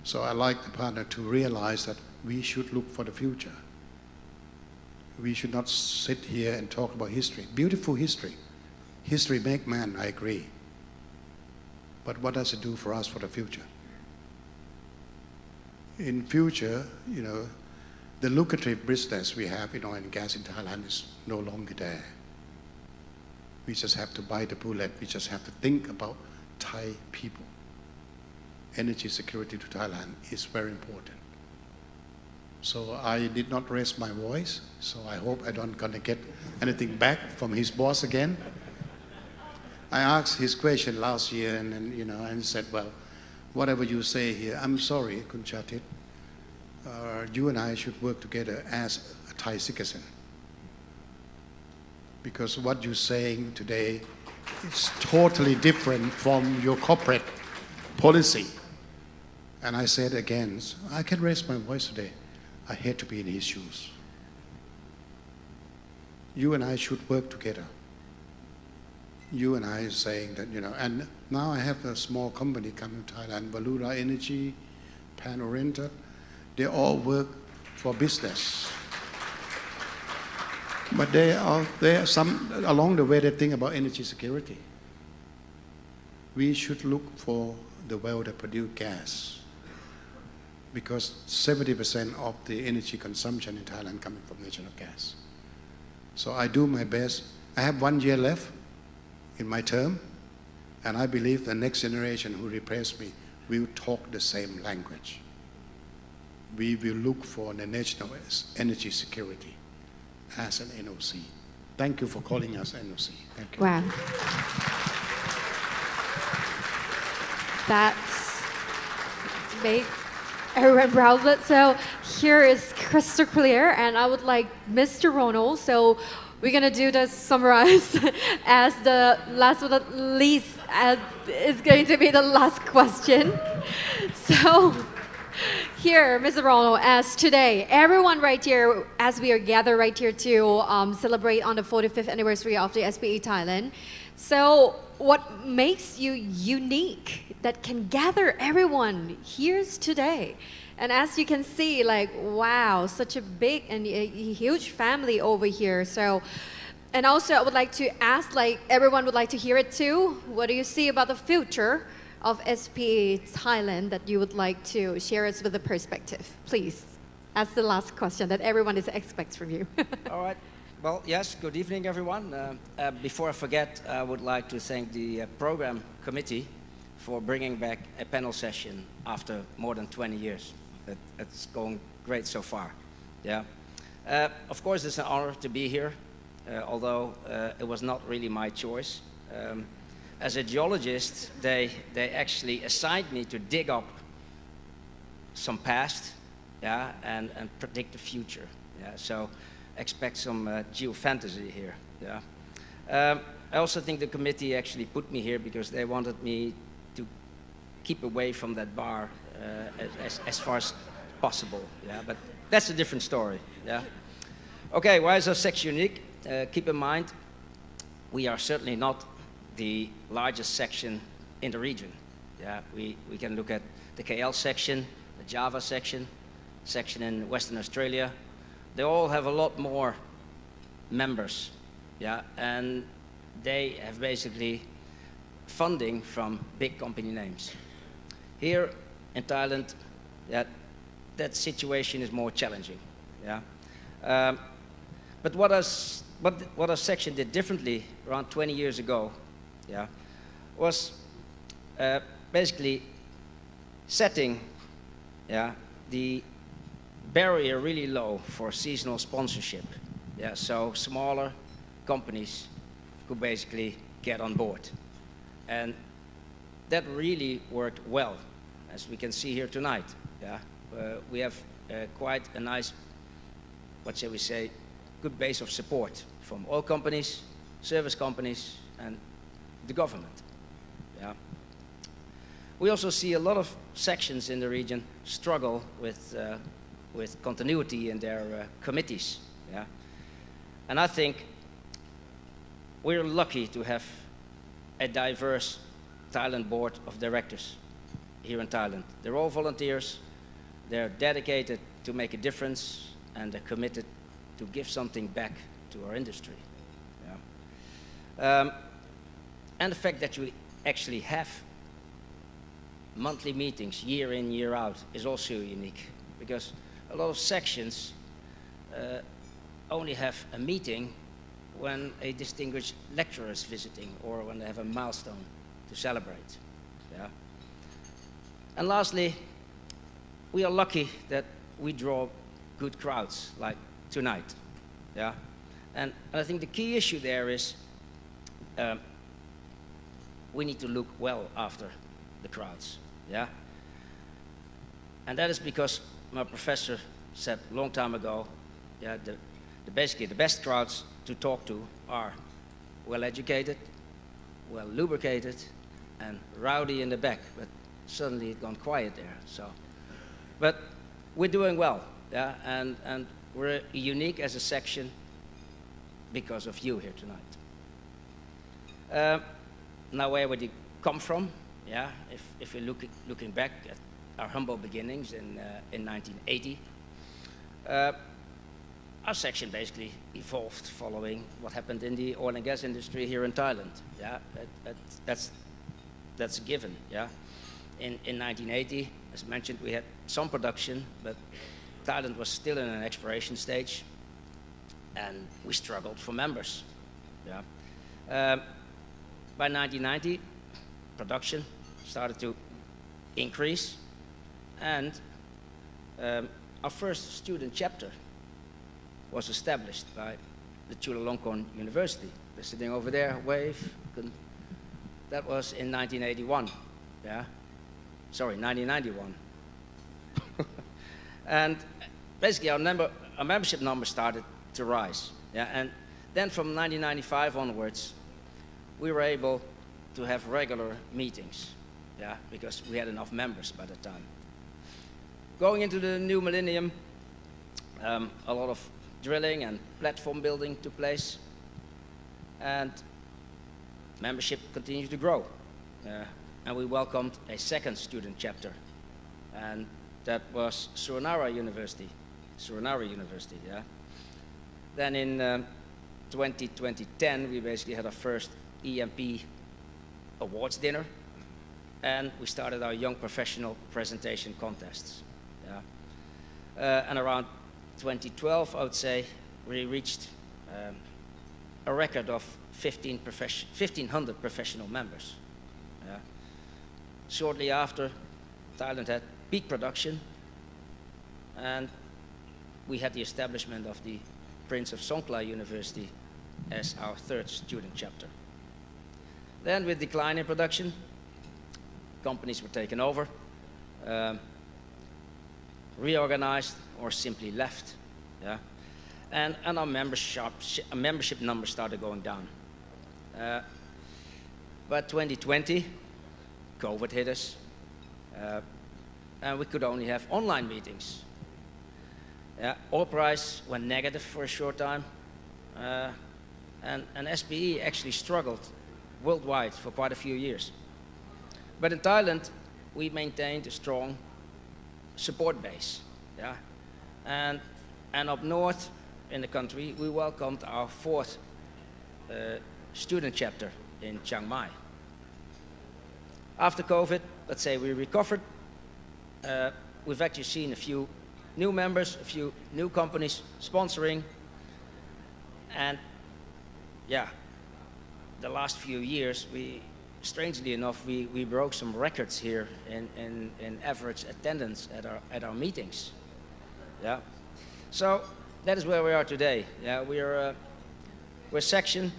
So I like the partner to realize that we should look for the future. We should not sit here and talk about history. Beautiful history. History makes man, I agree. But what does it do for us for the future? In future, the lucrative business we have in oil and gas in Thailand is no longer there. We just have to bite the bullet. We just have to think about Thai people. Energy security to Thailand is very important. So I did not raise my voice, so I hope I don't gonna get anything back from his boss again. I asked his question last year and said, well, whatever you say here, I'm sorry, Khun Chatit. You and I should work together as a Thai citizen. Because what you're saying today is totally different from your corporate policy. And I said again, I can raise my voice today. I hate to be in his shoes. You and I should work together. You and I are saying that, and Now I have a small company coming to Thailand, Energi, Pan Oriented. They all work for business. But along the way they think about energy security. We should look for the well that produce gas, because 70% of the energy consumption in Thailand coming from natural gas. So I do my best. I have 1 year left in my term, and I believe the next generation who replace me will talk the same language. We will look for the national energy security as an NOC. Thank you for calling us NOC. Thank you. Wow. That's make everyone proud. But so here is crystal clear, and I would like Mr. Ronald. So we're gonna do the summarize as the last but not least, as is going to be the last question. So here, Mr. Ronald, as today, everyone right here, as we are gathered right here to celebrate on the 45th anniversary of the SPE Thailand. So what makes you unique that can gather everyone here today? And as you can see, like, wow, such a big and a huge family over here. So, and also I would like to ask, like, everyone would like to hear it too. What do you see about the future of SPE Thailand that you would like to share us with the perspective? Please, that's the last question that everyone expects from you. All right. Well, yes, good evening, everyone. Before I forget, I would like to thank the program committee for bringing back a panel session after more than 20 years. It's going great so far. Yeah. Of course, it's an honor to be here, although it was not really my choice. As a geologist, they actually assigned me to dig up some past, yeah, and predict the future. Yeah. So expect some geofantasy here. Yeah. I also think the committee actually put me here because they wanted me to keep away from that bar as far as possible. Yeah. But that's a different story. Yeah. Okay. Why is our section unique? Keep in mind, we are certainly not the largest section in the region. Yeah. We can look at the KL section, the Java section in Western Australia. They all have a lot more members, yeah, and they have basically funding from big company names. Here in Thailand, that situation is more challenging, yeah. But what our section did differently around 20 years ago, yeah, was basically setting, yeah, the barrier really low for seasonal sponsorship. Yeah, so smaller companies could basically get on board. And that really worked well, as we can see here tonight. Yeah, we have quite a nice, what shall we say, good base of support from oil companies, service companies, and the government. Yeah. We also see a lot of sections in the region struggle with continuity in their committees. Yeah? And I think we're lucky to have a diverse Thailand board of directors here in Thailand. They're all volunteers, they're dedicated to make a difference, and they're committed to give something back to our industry. Yeah? And the fact that we actually have monthly meetings year in, year out is also unique, because a lot of sections only have a meeting when a distinguished lecturer is visiting or when they have a milestone to celebrate. Yeah? And lastly, we are lucky that we draw good crowds like tonight. Yeah? And I think the key issue there is we need to look well after the crowds. Yeah? And that is because my professor said a long time ago, yeah, basically the best crowds to talk to are well-educated, well-lubricated, and rowdy in the back. But suddenly it's gone quiet there. So, but we're doing well, yeah, and we're unique as a section because of you here tonight. Now, where would the come from. Yeah, if we're looking back at our humble beginnings in 1980, our section basically evolved following what happened in the oil and gas industry here in Thailand. Yeah, that's a given. Yeah, in 1980, as mentioned, we had some production, but Thailand was still in an exploration stage, and we struggled for members. Yeah, by 1990, production started to increase, and our first student chapter was established by the Chulalongkorn University. They're sitting over there, wave. That was in 1981, yeah? Sorry, 1991. And basically our membership number started to rise, yeah? And then from 1995 onwards, we were able to have regular meetings, yeah? Because we had enough members by the time. Going into the new millennium, a lot of drilling and platform building took place, and membership continued to grow. And we welcomed a second student chapter, and that was Suriname University, yeah. Then in 2010, we basically had our first EMP awards dinner, and we started our young professional presentation contests, yeah. And around 2012, I would say, we reached a record of 1,500 professional members. Yeah. Shortly after, Thailand had peak production, and we had the establishment of the Prince of Songkhla University as our third student chapter. Then, with decline in production, companies were taken over, reorganized, or simply left, yeah? And our membership numbers started going down. But 2020, COVID hit us, and we could only have online meetings. Oil price went negative for a short time, and SPE actually struggled worldwide for quite a few years. But in Thailand, we maintained a strong support base, yeah? And up north in the country, we welcomed our fourth student chapter in Chiang Mai. After COVID, let's say we recovered, we've actually seen a few new members, a few new companies sponsoring, and yeah, the last few years, strangely enough, we broke some records here in average attendance at our meetings. Yeah, so that is where we are today. Yeah, we're a section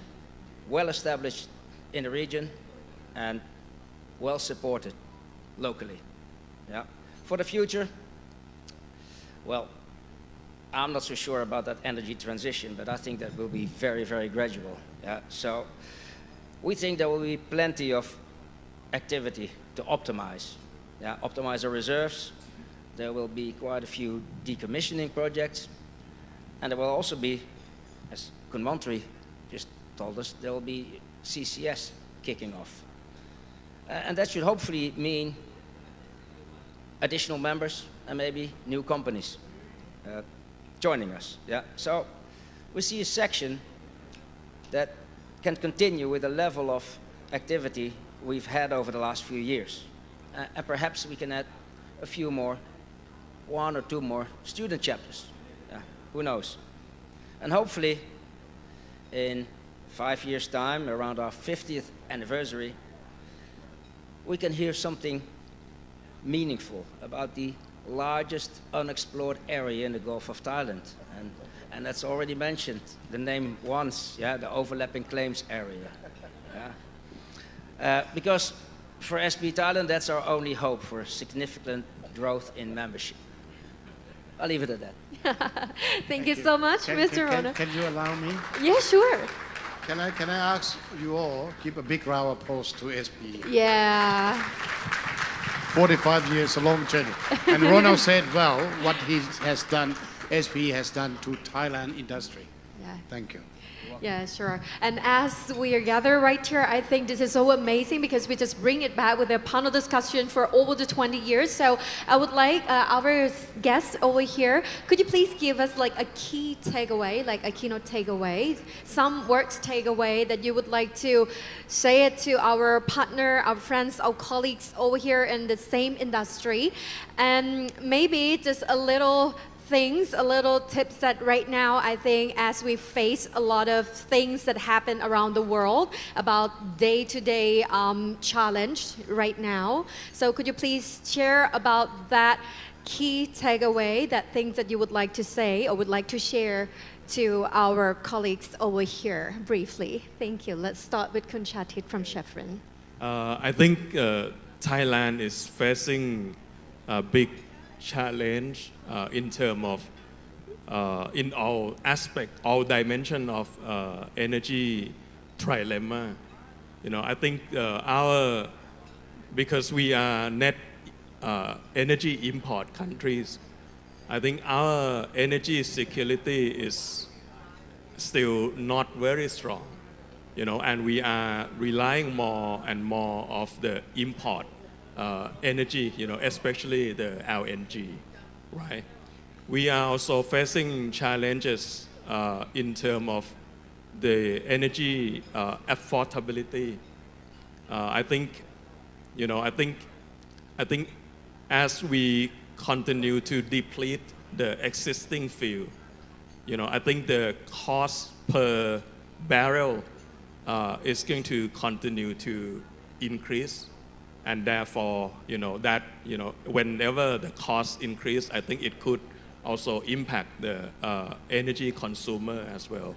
well established in the region and well supported locally. Yeah, for the future, well, I'm not so sure about that energy transition, but I think that will be very, very gradual. Yeah, so we think there will be plenty of activity to optimize. Yeah, optimize our reserves. There will be quite a few decommissioning projects, and there will also be, as Khun just told us, there will be CCS kicking off. And that should hopefully mean additional members and maybe new companies joining us. Yeah? So we see a section that can continue with the level of activity we've had over the last few years. And perhaps we can add a few more, 1 or 2 more student chapters. Yeah, who knows? And hopefully, in 5 years' time, around our 50th anniversary, we can hear something meaningful about the largest unexplored area in the Gulf of Thailand. And that's already mentioned, the name once, yeah, the overlapping claims area. Yeah. Because for SPE Thailand, that's our only hope for significant growth in membership. I'll leave it at that. Thank you so much, Mr. Rona. Can you allow me? Yeah, sure. Can I ask you all, give a big round of applause to SPE. Yeah. 45 years, a long journey. And Ronald said, well, what he has done, SPE has done to Thailand industry. Yeah. Thank you. Yeah, sure. And as we are gathered right here, I think this is so amazing because we just bring it back with a panel discussion for over the 20 years. So I would like our guests over here, could you please give us like a key takeaway, like a keynote takeaway, some words takeaway that you would like to say it to our partner, our friends, our colleagues over here in the same industry, and maybe just a little things, a little tips that right now I think as we face a lot of things that happen around the world about day-to-day challenge right now. So could you please share about that key takeaway, that things that you would like to say or would like to share to our colleagues over here briefly? Thank you. Let's start with Khun Chatit from Chevron. I think Thailand is facing a big challenge in terms of in all aspects, all dimensions of energy trilemma. I think because we are net energy import countries, I think our energy security is still not very strong, and we are relying more and more of the import energy, especially the LNG, right? We are also facing challenges in terms of the energy affordability. I think as we continue to deplete the existing field, I think the cost per barrel is going to continue to increase. And therefore, whenever the cost increase, I think it could also impact the energy consumer as well.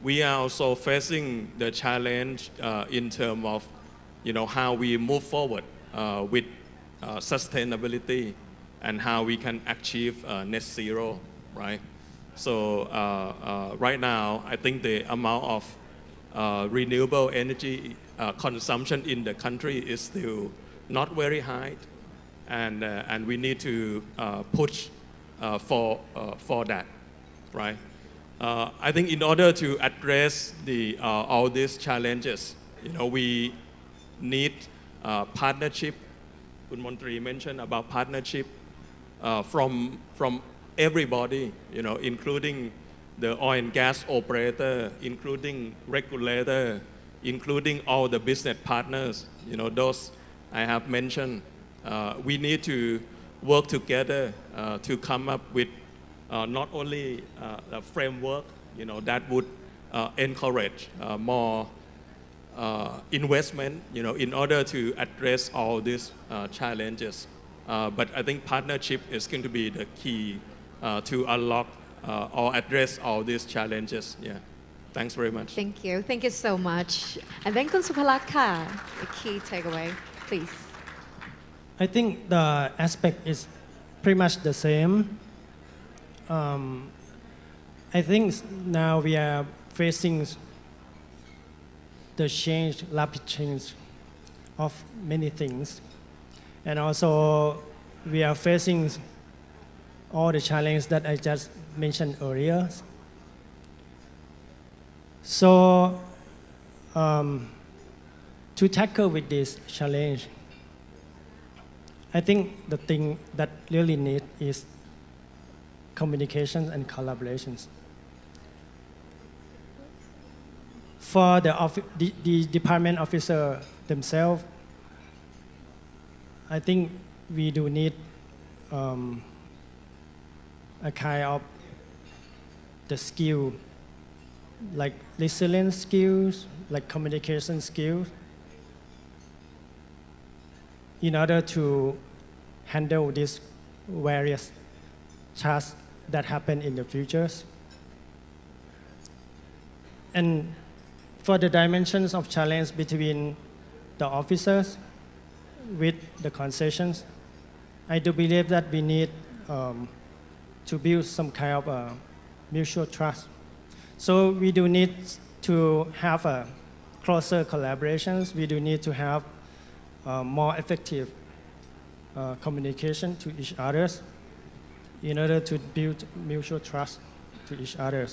We are also facing the challenge in terms of, how we move forward with sustainability and how we can achieve net zero, right? So right now, I think the amount of renewable energy consumption in the country is still not very high, and we need to push for that, right? I think in order to address all these challenges, we need partnership. Khun Montri mentioned about partnership from everybody, including the oil and gas operator, including regulator, including all the business partners, those I have mentioned. We need to work together to come up with not only a framework, that would encourage more investment, in order to address all these challenges. But I think partnership is going to be the key to unlock or address all these challenges. Yeah. Thanks very much. Thank you. Thank you so much. And then Khun Supalak ka, a key takeaway, please. I think the aspect is pretty much the same. I think now we are facing the rapid change of many things. And also we are facing all the challenges that I just mentioned earlier. So to tackle with this challenge, I think the thing that really need is communication and collaborations. For the department officer themselves, I think we do need a kind of the skill, like resilience skills, like communication skills, in order to handle these various tasks that happen in the futures. And for the dimensions of challenge between the officers with the concessions, I do believe that we need to build some kind of mutual trust. So we do need to have a closer collaborations. We do need to have more effective communication to each other in order to build mutual trust to each other.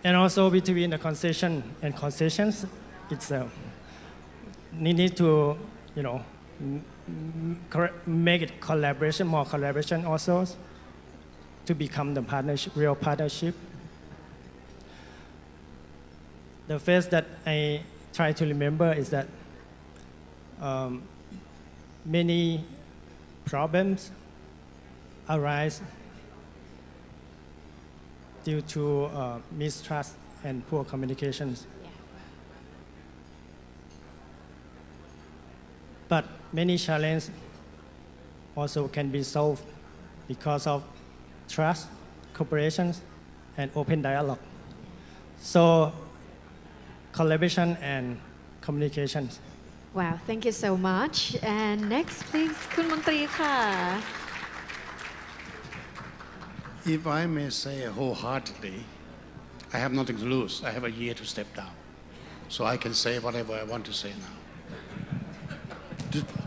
And also between the concession and concessions itself, we need to, make it collaboration, more collaboration also, to become the partnership, real partnership. The phase that I try to remember is that many problems arise due to mistrust and poor communications. But many challenges also can be solved because of trust, cooperation, and open dialogue. So collaboration and communications. Wow, thank you so much. And next, please, Khun Montriค่ะ If I may say wholeheartedly, I have nothing to lose. I have a year to step down. So I can say whatever I want to say now.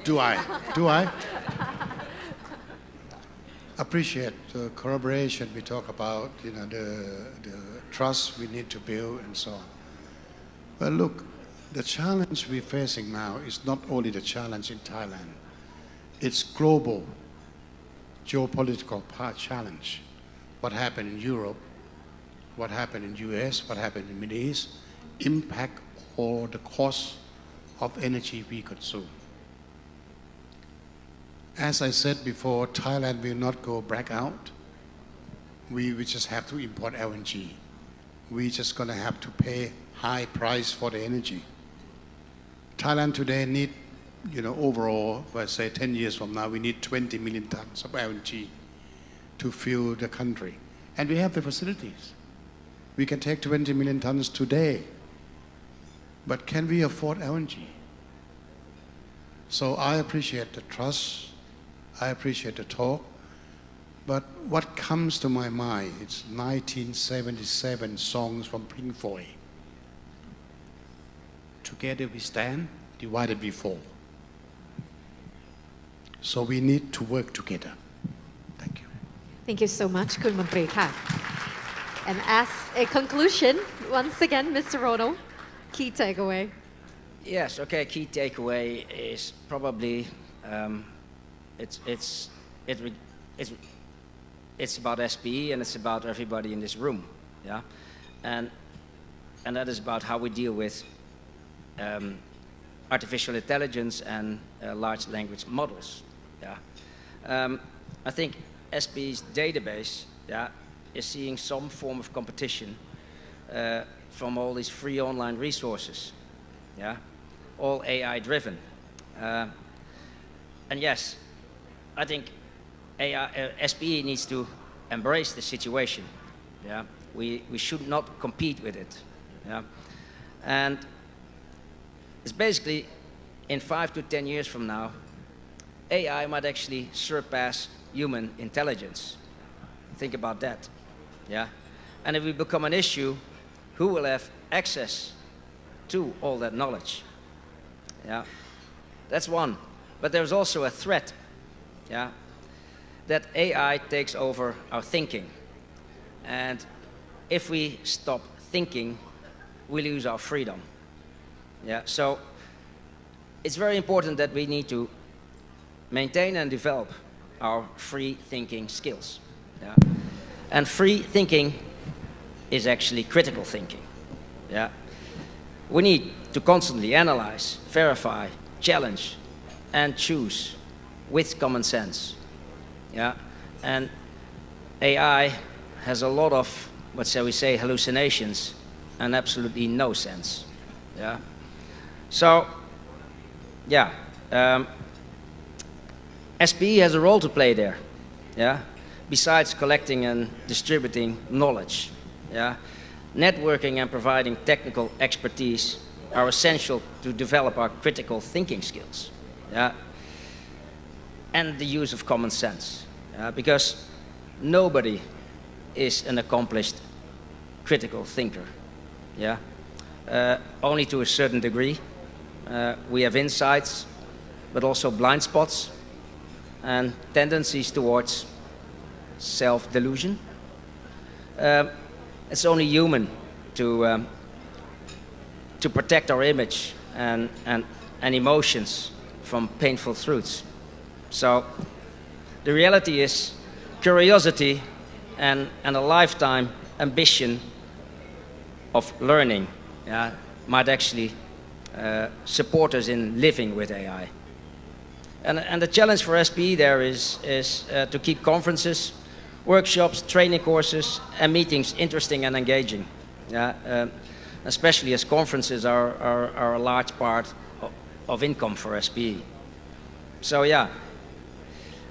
Do I? Do I? Appreciate the collaboration we talk about, the trust we need to build and so on. But look, the challenge we're facing now is not only the challenge in Thailand, it's global geopolitical challenge. What happened in Europe, what happened in US, what happened in the Middle East, impact all the cost of energy we consume. As I said before, Thailand will not go black out. We just have to import LNG. We're just going to have to pay high price for the energy. Thailand today need, overall, let's say 10 years from now, we need 20 million tons of LNG to fuel the country. And we have the facilities. We can take 20 million tons today. But can we afford LNG? So I appreciate the trust. I appreciate the talk. But what comes to my mind is 1977 songs from Pink Floyd. Together we stand, divided we fall. So we need to work together. Thank you. Thank you so much, Khun Montriค่ะ And as a conclusion, once again, Mr. Ronald, key takeaway. Yes, okay, key takeaway is probably it's about SPE and it's about everybody in this room, yeah, and that is about how we deal with artificial intelligence and large language models, yeah. I think SPE's database, yeah, is seeing some form of competition from all these free online resources, yeah, all AI driven, and yes, I think SPE needs to embrace the situation. Yeah, we should not compete with it. Yeah, and it's basically in 5 to 10 years from now, AI might actually surpass human intelligence. Think about that. Yeah, and if we become an issue, who will have access to all that knowledge? Yeah, that's one. But there's also a threat. Yeah, that AI takes over our thinking. And if we stop thinking, we lose our freedom. Yeah, so it's very important that we need to maintain and develop our free thinking skills. Yeah? And free thinking is actually critical thinking. Yeah? We need to constantly analyze, verify, challenge, and choose with common sense. Yeah? And AI has a lot of, what shall we say, hallucinations and absolutely no sense. Yeah? So, yeah, SPE has a role to play there. Yeah? Besides collecting and distributing knowledge. Yeah? Networking and providing technical expertise are essential to develop our critical thinking skills. Yeah? And the use of common sense. Because nobody is an accomplished critical thinker. Yeah? Only to a certain degree. We have insights, but also blind spots and tendencies towards self-delusion. It's only human to protect our image and emotions from painful truths. So the reality is curiosity and a lifetime ambition of learning might actually support us in living with AI. And the challenge for SPE there is to keep conferences, workshops, training courses, and meetings interesting and engaging. Especially as conferences are a large part of income for SPE. So yeah,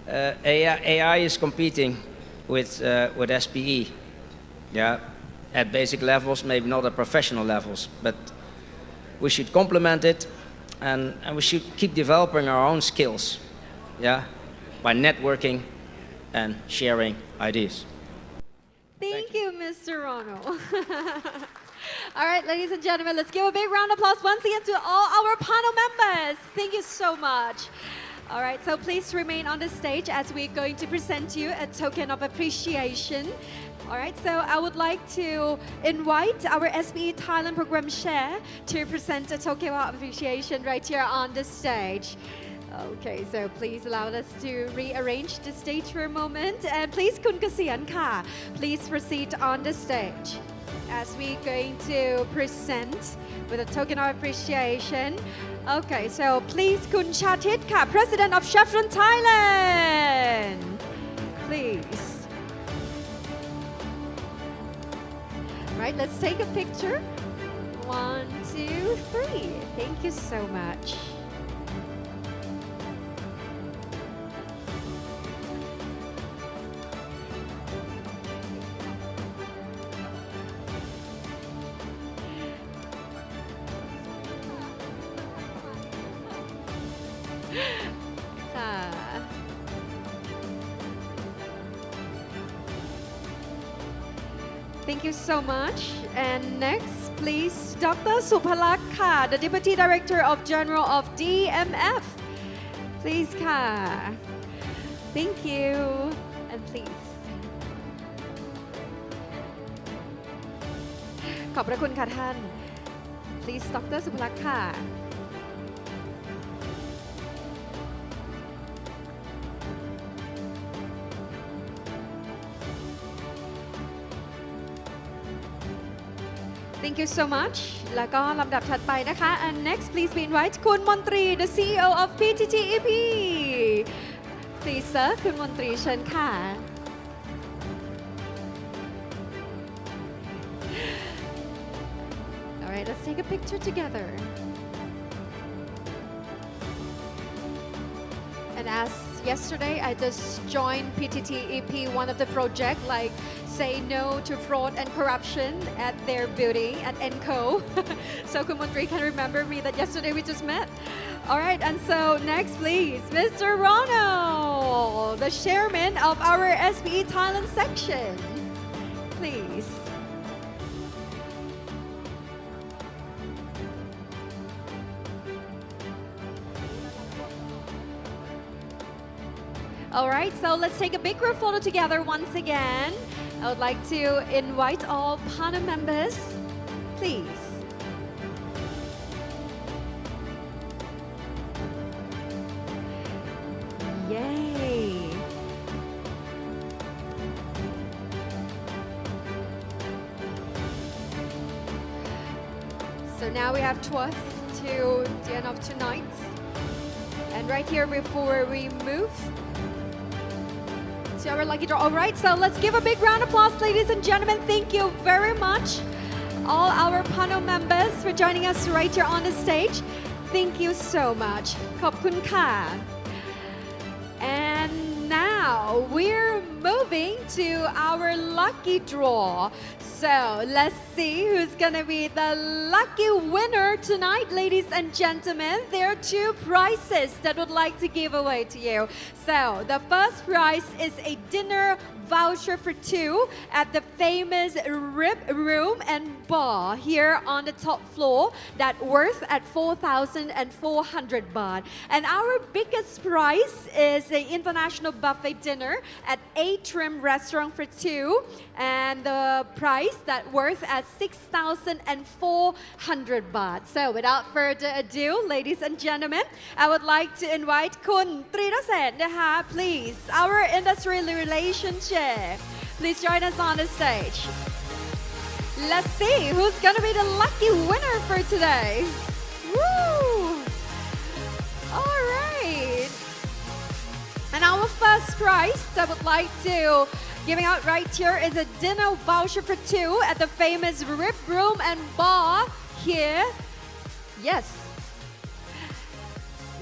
AI is competing with SPE, at basic levels, maybe not at professional levels, but we should complement it, and we should keep developing our own skills, by networking and sharing ideas. Thank you, Mr. Ronald. All right, ladies and gentlemen, let's give a big round of applause once again to all our panel members. Thank you so much. All right, so please remain on the stage as we're going to present you a token of appreciation. All right, so I would like to invite our SPE Thailand Program Chair to present a token of appreciation right here on the stage. Okay, so please allow us to rearrange the stage for a moment. And please, Khun Kasian Ka, please proceed on the stage as we're going to present with a token of appreciation. Okay, so please, Khun Chatit Ka, President of Chevron Thailand. Please. Right, let's take a picture. 1, 2, 3. Thank you so much. Thank you so much. And next, please, Dr. Supalak Ka, the Deputy Director of General of DMF. Please, Ka. Thank you. And please. ขอบพระคุณค่ะท่าน Please, Dr. Supalak Ka. Thank you so much แล้วก็ลำดับถัดไปนะคะ and next please be invite คุณมนตรี the CEO of PTTEP please sir คุณมนตรีเชิญค่ะ Alright, let's take a picture together. And as yesterday I just joined PTTEP, one of the project like say no to fraud and corruption at their building at Enco. So Khun Montri can remember me that yesterday we just met. All right, and so next please, Mr. Ronald, the chairman of our SPE Thailand section. Please. All right, so let's take a big group photo together once again. I would like to invite all panel members, please. Yay. So now we have 12 to the end of tonight. And right here before we move to our lucky draw. All right, so let's give a big round of applause, ladies and gentlemen. Thank you very much, all our panel members, for joining us right here on the stage. Thank you so much. ขอบคุณค่ะ And now we're moving to our lucky draw. So let's see who's gonna be the lucky winner tonight, ladies and gentlemen. There are 2 prizes that would like to give away to you. So the first prize is a dinner voucher for 2 at the famous Rib Room and Bar here on the top floor that worth at 4,400 baht. And our biggest prize is an international buffet enjoy dinner at Atrium Restaurant for two, and the price that worth at 6,400 baht. So without further ado, ladies and gentlemen, I would like to invite Khun Tridaset Naha, please, our industry relations chair. Please join us on the stage. Let's see who's going to be the lucky winner for today. Woo! All right. And our first prize I would like to giving out right here is a dinner voucher for two at the famous Rib Room and Bar here. Yes.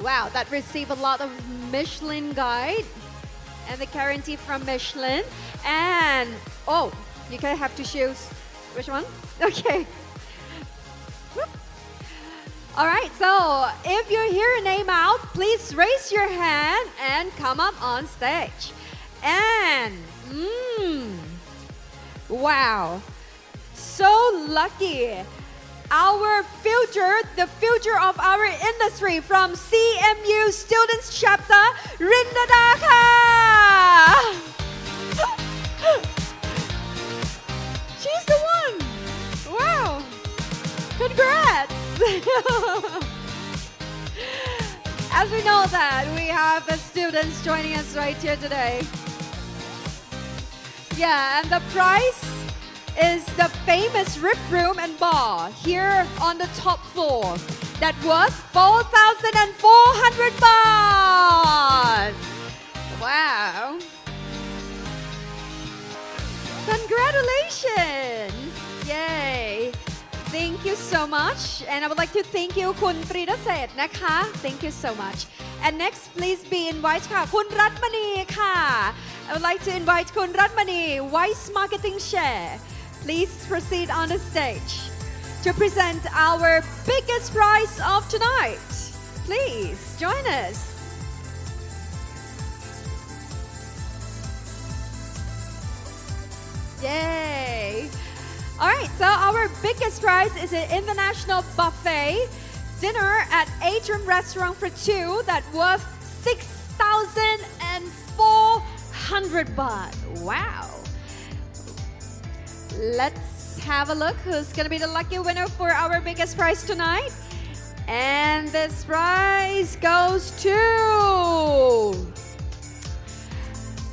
Wow, that received a lot of Michelin guide and the guarantee from Michelin. And, oh, you can have to choose. Which one? Okay. Whoop. All right, so if you hear your name out, please raise your hand and come up on stage. And, wow, so lucky. Our future, the future of our industry from CMU Students Chapter, Rindadaka. She's the one. Wow. Congrats. As we know that we have the students joining us right here today. Yeah, and the prize is the famous Rib Room and Bar here on the top floor. That was 4,400 baht. Wow. Congratulations. Yay. Thank you so much. And I would like to thank you, Khun Tridaset Nakha. Thank you so much. And next, please be invited, Khun Ratmani Ka. I would like to invite Khun Ratmani, Vice Marketing Chair. Please proceed on the stage to present our biggest prize of tonight. Please join us. Yay! All right, so our biggest prize is an international buffet dinner at Atrium Restaurant for two that was 6,400 baht. Wow. Let's have a look who's going to be the lucky winner for our biggest prize tonight. And this prize goes to,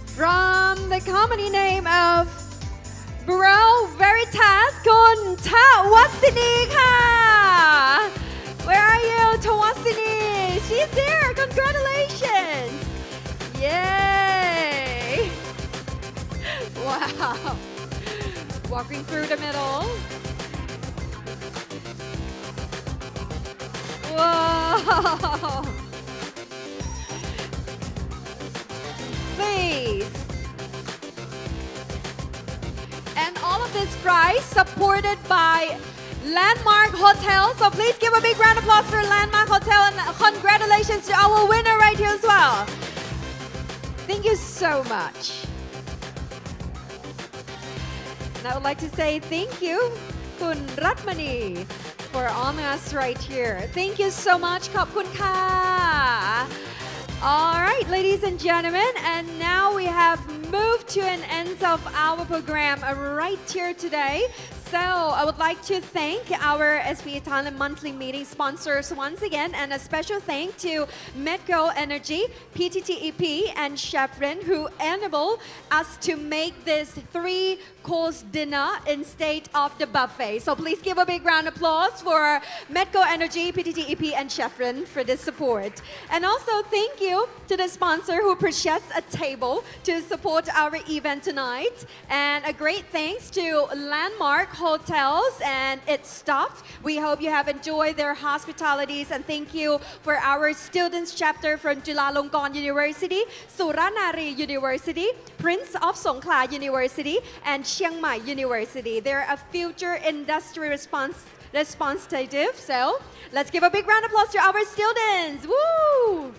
from the company name of Bro Veritas, Khun Tawasini Ka. Where are you, Tawasini? She's there. Congratulations. Yay. Wow. Walking through the middle. Whoa. Please. And all of this prize supported by Landmark Hotel. So please give a big round of applause for Landmark Hotel and congratulations to our winner right here as well. Thank you so much. And I would like to say thank you, Khun Ratmani, for honoring us right here. Thank you so much, Khop Khun Ka. All right, ladies and gentlemen, and now we have moved to an end of our program right here today. So I would like to thank our SPE Thailand monthly meeting sponsors once again, and a special thank to Medco, Energi, PTTEP, and Chevron, who enabled us to make this 3-course dinner instead of the buffet. So please give a big round of applause for Medco, Energi, PTTEP, and Chevron for this support. And also thank you to the sponsor who purchased a table to support our event tonight. And a great thanks to Landmark Hotels and its staff. We hope you have enjoyed their hospitalities, and thank you for our students chapter from Chulalongkorn University, Suranari University, Prince of Songkhla University, and Chiang Mai University. They're a future industry responsive. So let's give a big round of applause to our students. Woo!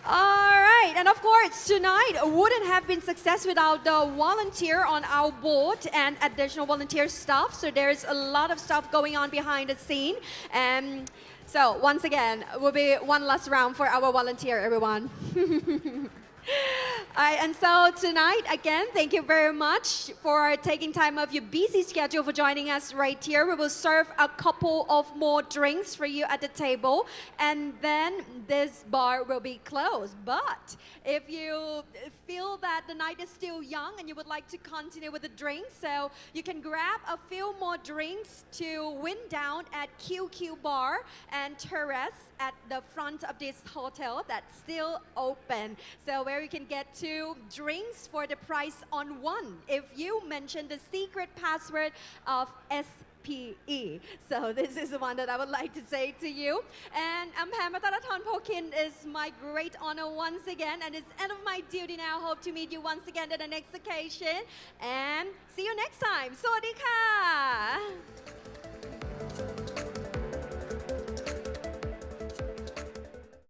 All right, and of course, tonight wouldn't have been success without the volunteer on our board and additional volunteer staff. So there's a lot of stuff going on behind the scene. So once again, will be one last round for our volunteer, everyone. All right, and so tonight, again, thank you very much for taking time of your busy schedule for joining us right here. We will serve a couple of more drinks for you at the table, and then this bar will be closed. But if you feel that the night is still young and you would like to continue with the drinks, so you can grab a few more drinks to win down at QQ Bar and Terrace at the front of this hotel that's still open. So where you can get 2 drinks for the price on 1 if you mention the secret password of SPE. So this is the one that I would like to say to you. And Pamatarathan Pokin is my great honor once again, and it's end of my duty now. Hope to meet you once again at the next occasion, and see you next time. สวัสดีค่ะ